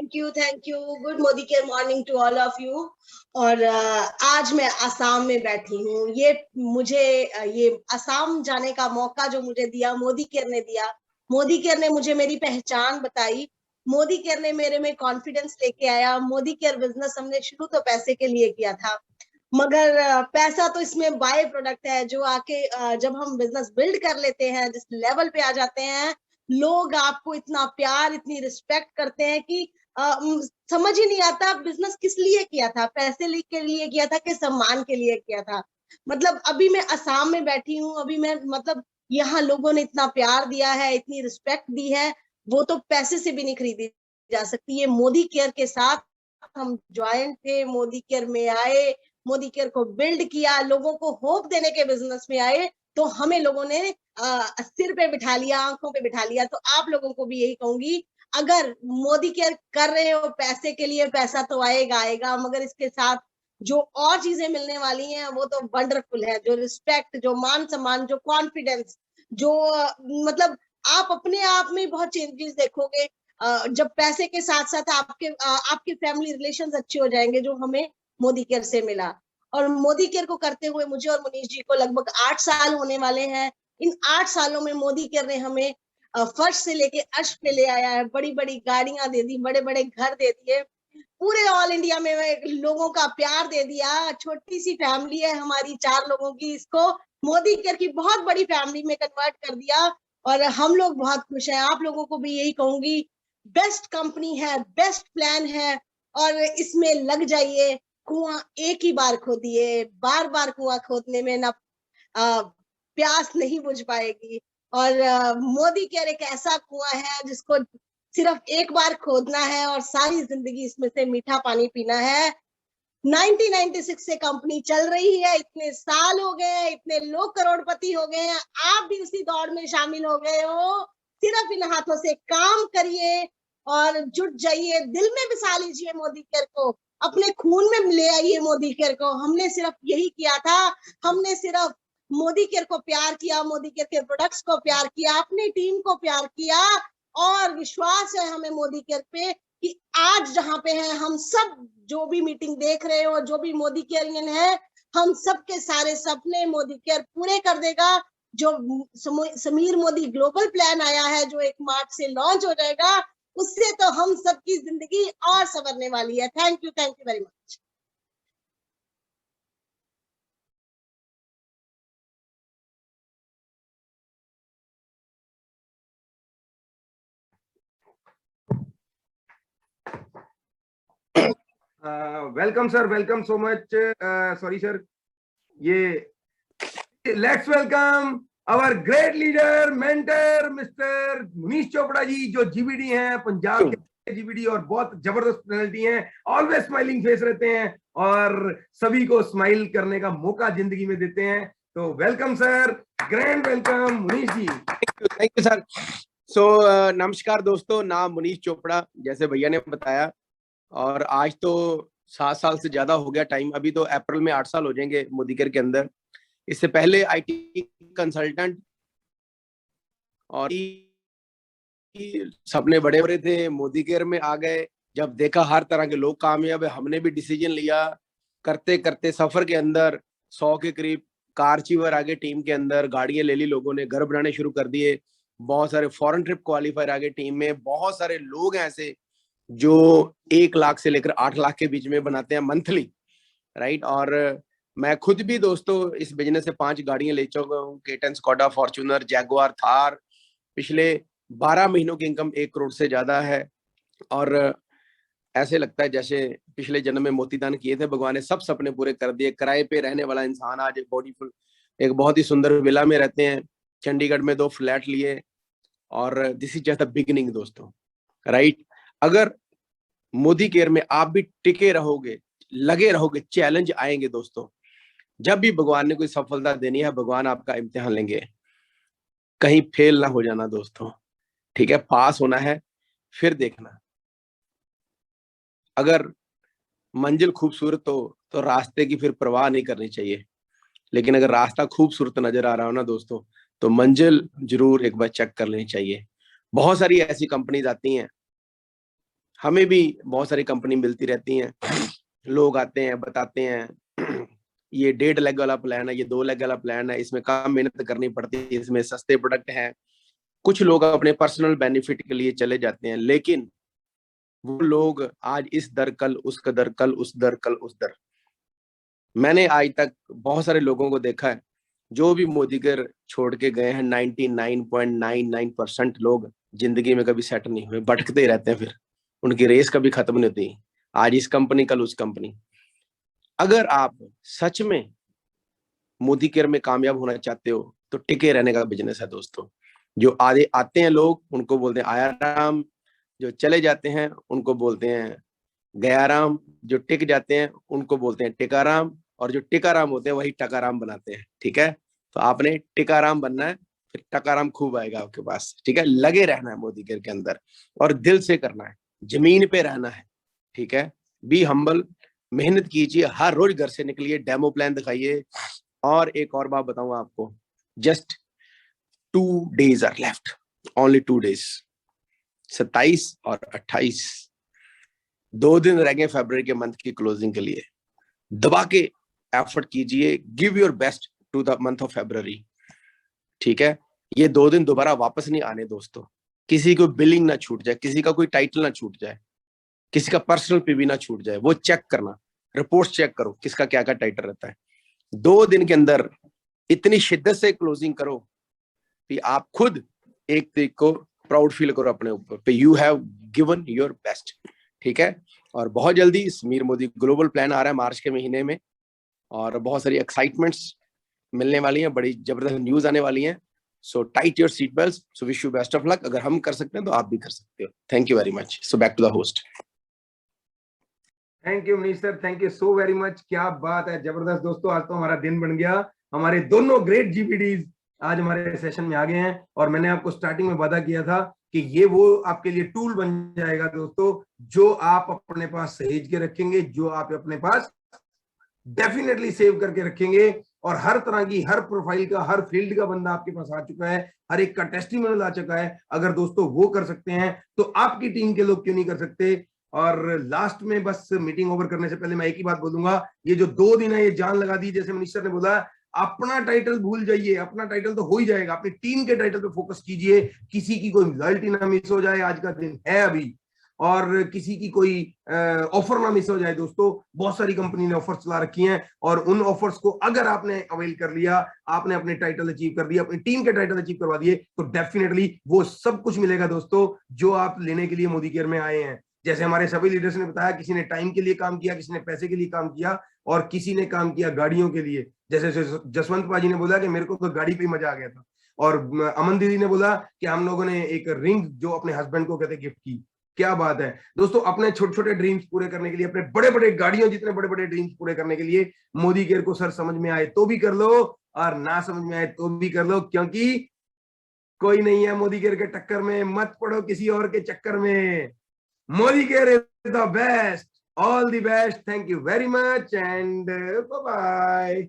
Thank you. Good Modi care morning to all of you. और आज मैं असम में बैठी हूँ। ये असम जाने का मौका जो मुझे दिया मोदी केयर ने दिया। मोदी केयर ने मुझे मेरी पहचान बताई। मोदी केयर ने मेरे में कॉन्फिडेंस लेके आया। मोदी केयर बिजनेस हमने शुरू तो पैसे के लिए किया था, मगर पैसा तो इसमें बाय प्रोडक्ट है, जो आके जब हम बिजनेस बिल्ड कर लेते हैं, जिस लेवल पे आ जाते हैं, लोग आपको इतना प्यार, इतनी रिस्पेक्ट करते हैं कि समझ ही नहीं आता बिजनेस किस लिए किया था, पैसे के लिए किया था कि सम्मान के लिए किया था। मतलब अभी मैं असम में बैठी हूँ, अभी मैं मतलब यहाँ लोगों ने इतना प्यार दिया है, इतनी रिस्पेक्ट दी है, वो तो पैसे से भी नहीं खरीदी जा सकती। ये मोदी केयर के साथ हम ज्वाइन थे, मोदी केयर में आए, मोदी केयर को बिल्ड किया, लोगों को होप देने के बिजनेस में आए, तो हमें लोगों ने सिर पे बिठा लिया, आंखों पे बिठा लिया। तो आप लोगों को भी यही कहूंगी, अगर मोदी केयर कर रहे हो पैसे के लिए, पैसा तो आएगा, मगर इसके साथ जो और चीजें मिलने वाली हैं वो तो वंडरफुल है। जो रिस्पेक्ट, जो मान सम्मान, जो कॉन्फिडेंस, जो मतलब आप अपने आप में बहुत चेंजेस देखोगे जब पैसे के साथ साथ आपके फैमिली रिलेशंस अच्छे हो जाएंगे, जो हमें मोदी केयर से मिला। और मोदी केयर को करते हुए मुझे और मुनीश जी को लगभग 8 साल होने वाले हैं। इन 8 सालों में मोदी केयर ने हमें फर्श से लेके अर्श पे ले आया है, बड़ी बड़ी गाड़ियां दे दी, बड़े बड़े घर दे दिए, पूरे ऑल इंडिया में लोगों का प्यार दे दिया। छोटी सी फैमिली है हमारी 4 लोगों की, इसको मोदी केयर की बहुत बड़ी फैमिली में कन्वर्ट कर दिया और हम लोग बहुत खुश हैं। आप लोगों को भी यही कहूंगी, बेस्ट कंपनी है, बेस्ट प्लान है और इसमें लग जाइए। कुआं एक ही बार खोदिए, बार बार कुआं खोदने में ना प्यास नहीं बुझ पाएगी। और मोदी केयर एक ऐसा कुआं है जिसको सिर्फ एक बार खोदना है और सारी जिंदगी इसमें से मीठा पानी पीना है। 1996 से कंपनी चल रही है, इतने साल हो गए हैं, इतने लोग करोड़पति हो गए हैं, आप भी उसी दौड़ में शामिल हो गए हो। सिर्फ इन हाथों से काम करिए और जुट जाइए, दिल में बसा लीजिए मोदी केयर को, अपने खून में ले आइए मोदी केयर को। हमने सिर्फ यही किया था, हमने सिर्फ मोदी केयर को प्यार किया, मोदी केयर के प्रोडक्ट्स को प्यार किया, अपनी टीम को प्यार किया और विश्वास है हमें मोदी केयर पे कि आज जहां पे हैं हम सब, जो भी मीटिंग देख रहे हो, जो भी मोदी केयरियन है, हम सबके सारे सपने मोदी केयर पूरे कर देगा। जो समीर मोदी ग्लोबल प्लान आया है, जो 1 मार्च से लॉन्च हो जाएगा, उससे तो हम सबकी जिंदगी और संवरने वाली है। Thank you very much. Welcome sir, welcome so much. Sorry sir, ये let's welcome our great leader, mentor mister Munish Chopra ji, जो जीबीडी हैं, पंजाब के जीबीडी और बहुत जबरदस्त पर्सनैलिटी हैं, ऑलवेज स्माइलिंग फेस रहते हैं और सभी को स्माइल करने का मौका जिंदगी में देते हैं। तो welcome sir, grand welcome Munish ji. Thank you sir. So नमस्कार दोस्तों, नाम मुनीश चोपड़ा, जैसे भैया ने बताया, और आज तो 7 साल से ज्यादा हो गया टाइम, अभी तो अप्रैल में 8 साल हो जाएंगे मोदी केयर के अंदर। इससे पहले आईटी कंसल्टेंट और सपने बड़े बड़े थे, मोदी केयर में आ गए। जब देखा हर तरह के लोग कामयाब है, हमने भी डिसीजन लिया। करते करते सफर के अंदर 100 के करीब कार अचीवर आगे टीम के अंदर, गाड़ियां ले ली लोगों ने, घर बनाने शुरू कर दिए, बहुत सारे फॉरेन ट्रिप क्वालिफायर आगे टीम में, बहुत सारे लोग हैं ऐसे जो 1 लाख से लेकर 8 लाख के बीच में बनाते हैं मंथली, राइट। और मैं खुद भी दोस्तों इस बिजनेस से 5 गाड़ियां ले चुका हूँ, ketone, Skoda, Fortuner, Jaguar, Thar. पिछले 12 महीनों की इनकम 1 करोड़ से ज्यादा है और ऐसे लगता है जैसे पिछले जन्म में मोतीदान किए थे भगवान ने, सब सपने पूरे कर दिए। किराए पे रहने वाला इंसान आज एक बहुत ही सुंदर विला में रहते हैं, चंडीगढ़ में 2 फ्लैट लिए और this is just the beginning दोस्तों, राइट। अगर मोदी केयर में आप भी टिके रहोगे, लगे रहोगे, चैलेंज आएंगे दोस्तों। जब भी भगवान ने कोई सफलता देनी है, भगवान आपका इम्तिहान लेंगे, कहीं फेल ना हो जाना दोस्तों, ठीक है। पास होना है, फिर देखना। अगर मंजिल खूबसूरत हो तो रास्ते की फिर परवाह नहीं करनी चाहिए, लेकिन अगर रास्ता खूबसूरत नजर आ रहा हो ना दोस्तों, तो मंजिल जरूर एक बार चेक कर लेनी चाहिए। बहुत सारी ऐसी कंपनीज आती हैं, हमें भी बहुत सारी कंपनी मिलती रहती हैं, लोग आते हैं बताते हैं ये 1.5 लाख वाला प्लान है, ये 2 लाख वाला प्लान है, इसमें कम मेहनत करनी पड़ती है, इसमें सस्ते प्रोडक्ट हैं। कुछ लोग अपने पर्सनल बेनिफिट के लिए चले जाते हैं, लेकिन वो लोग आज इस दर कल उस कदर, कल उस दर कल उस दर। मैंने आज तक बहुत सारे लोगों को देखा है जो भी मोदी केयर छोड़ के गए हैं, 99.99% लोग जिंदगी में कभी सेट नहीं हुए, भटकते ही रहते हैं, फिर उनकी रेस कभी खत्म नहीं होती। आज इस कंपनी कल उस कंपनी। अगर आप सच में मोदी केयर में कामयाब होना चाहते हो तो टिके रहने का बिजनेस है दोस्तों। जो आधे आते हैं लोग उनको बोलते हैं आया राम, जो चले जाते हैं उनको बोलते हैं गया राम, जो टिक जाते हैं उनको बोलते हैं टिकाराम, और जो टिकाराम होते हैं वही टकाराम बनाते हैं। ठीक है, तो आपने टिकाराम बनना है, फिर टकाराम खूब आएगा आपके पास। ठीक है, लगे रहना है मोदी केयर के अंदर और दिल से करना है, जमीन पे रहना है। ठीक है, बी हम्बल, मेहनत कीजिए, हर रोज घर से निकलिए, डेमो प्लान दिखाइए। और एक और बात बताऊं आपको, just 2 days are left, only 2 days, 27 और 28, 2 दिन रह गए फरवरी के मंथ की क्लोजिंग के लिए। दबा के एफर्ट कीजिए, give your best to the month of फरवरी। ठीक है, ये 2 दिन दोबारा वापस नहीं आने दोस्तों। किसी को बिलिंग ना छूट जाए, किसी का कोई टाइटल ना छूट जाए, किसी का पर्सनल पीवी ना छूट जाए, वो चेक करना, रिपोर्ट चेक करो किसका क्या क्या टाइटल रहता है। 2 दिन के अंदर इतनी शिद्दत से क्लोजिंग करो कि आप खुद 1 तारीख को प्राउड फील करो अपने ऊपर पे, you have given your best. ठीक है, और बहुत जल्दी समीर मोदी ग्लोबल प्लान आ रहा है मार्च के महीने में, और बहुत सारी एक्साइटमेंट्स मिलने वाली हैं, बड़ी जबरदस्त न्यूज आने वाली हैं। So tight your seat belt, so wish you best of luck. अगर हम कर सकते हैं तो आप भी कर सकते हो। Thank you very much. So back to the host. Thank you Manish sir, thank you so very much. क्या बात है, जबरदस्त दोस्तों। आज तो हमारा दिन बन गया। हमारे दोनों ग्रेट जीपीडीज आज हमारे सेशन में आ गए हैं, और मैंने आपको स्टार्टिंग में वादा किया था कि ये वो आपके लिए टूल बन जाएगा दोस्तों, जो आप अपने पास सहेज के रखेंगे, जो आप अपने पास डेफिनेटली सेव करके रखेंगे। और हर तरह की, हर प्रोफाइल का, हर फील्ड का बंदा आपके पास आ चुका है, हर एक का टेस्टिमोनियल आ चुका है। अगर दोस्तों वो कर सकते हैं तो आपकी टीम के लोग क्यों नहीं कर सकते। और लास्ट में बस मीटिंग ओवर करने से पहले मैं एक ही बात बोलूंगा, ये जो 2 दिन है ये जान लगा दी। जैसे मनीष सर ने बोला, अपना टाइटल भूल जाइए, अपना टाइटल तो हो ही जाएगा, अपनी टीम के टाइटल पे फोकस कीजिए। किसी की कोई लॉयल्टी ना मिस हो जाए, आज का दिन है अभी, और किसी की कोई ऑफर ना मिस हो जाए दोस्तों। बहुत सारी कंपनी ने ऑफर चला रखी हैं, और उन ऑफर्स को अगर आपने अवेल कर लिया, आपने अपने टाइटल अचीव कर दिया, अपनी टीम के टाइटल अचीव करवा दिए, तो डेफिनेटली वो सब कुछ मिलेगा दोस्तों जो आप लेने के लिए मोदी केयर में आए हैं। जैसे हमारे सभी लीडर्स ने बताया, किसी ने टाइम के लिए काम किया, किसी ने पैसे के लिए काम किया, और किसी ने काम किया गाड़ियों के लिए। जैसे जसवंत पाजी ने बोला कि मेरे को तो गाड़ी पे मजा आ गया था, और अमन दीदी ने बोला कि हम लोगों ने एक रिंग जो अपने हस्बैंड को कहते गिफ्ट की। क्या बात है दोस्तों, अपने छोटे छोटे ड्रीम्स पूरे करने के लिए, अपने बड़े बड़े गाड़ियों जितने बड़े बड़े ड्रीम्स पूरे करने के लिए मोदी केयर को सर समझ में आए तो भी कर लो, और ना समझ में आए तो भी कर लो, क्योंकि कोई नहीं है मोदी केयर के टक्कर में। मत पड़ो किसी और के चक्कर में। Modi care is the best. All the best. Thank you very much and bye bye.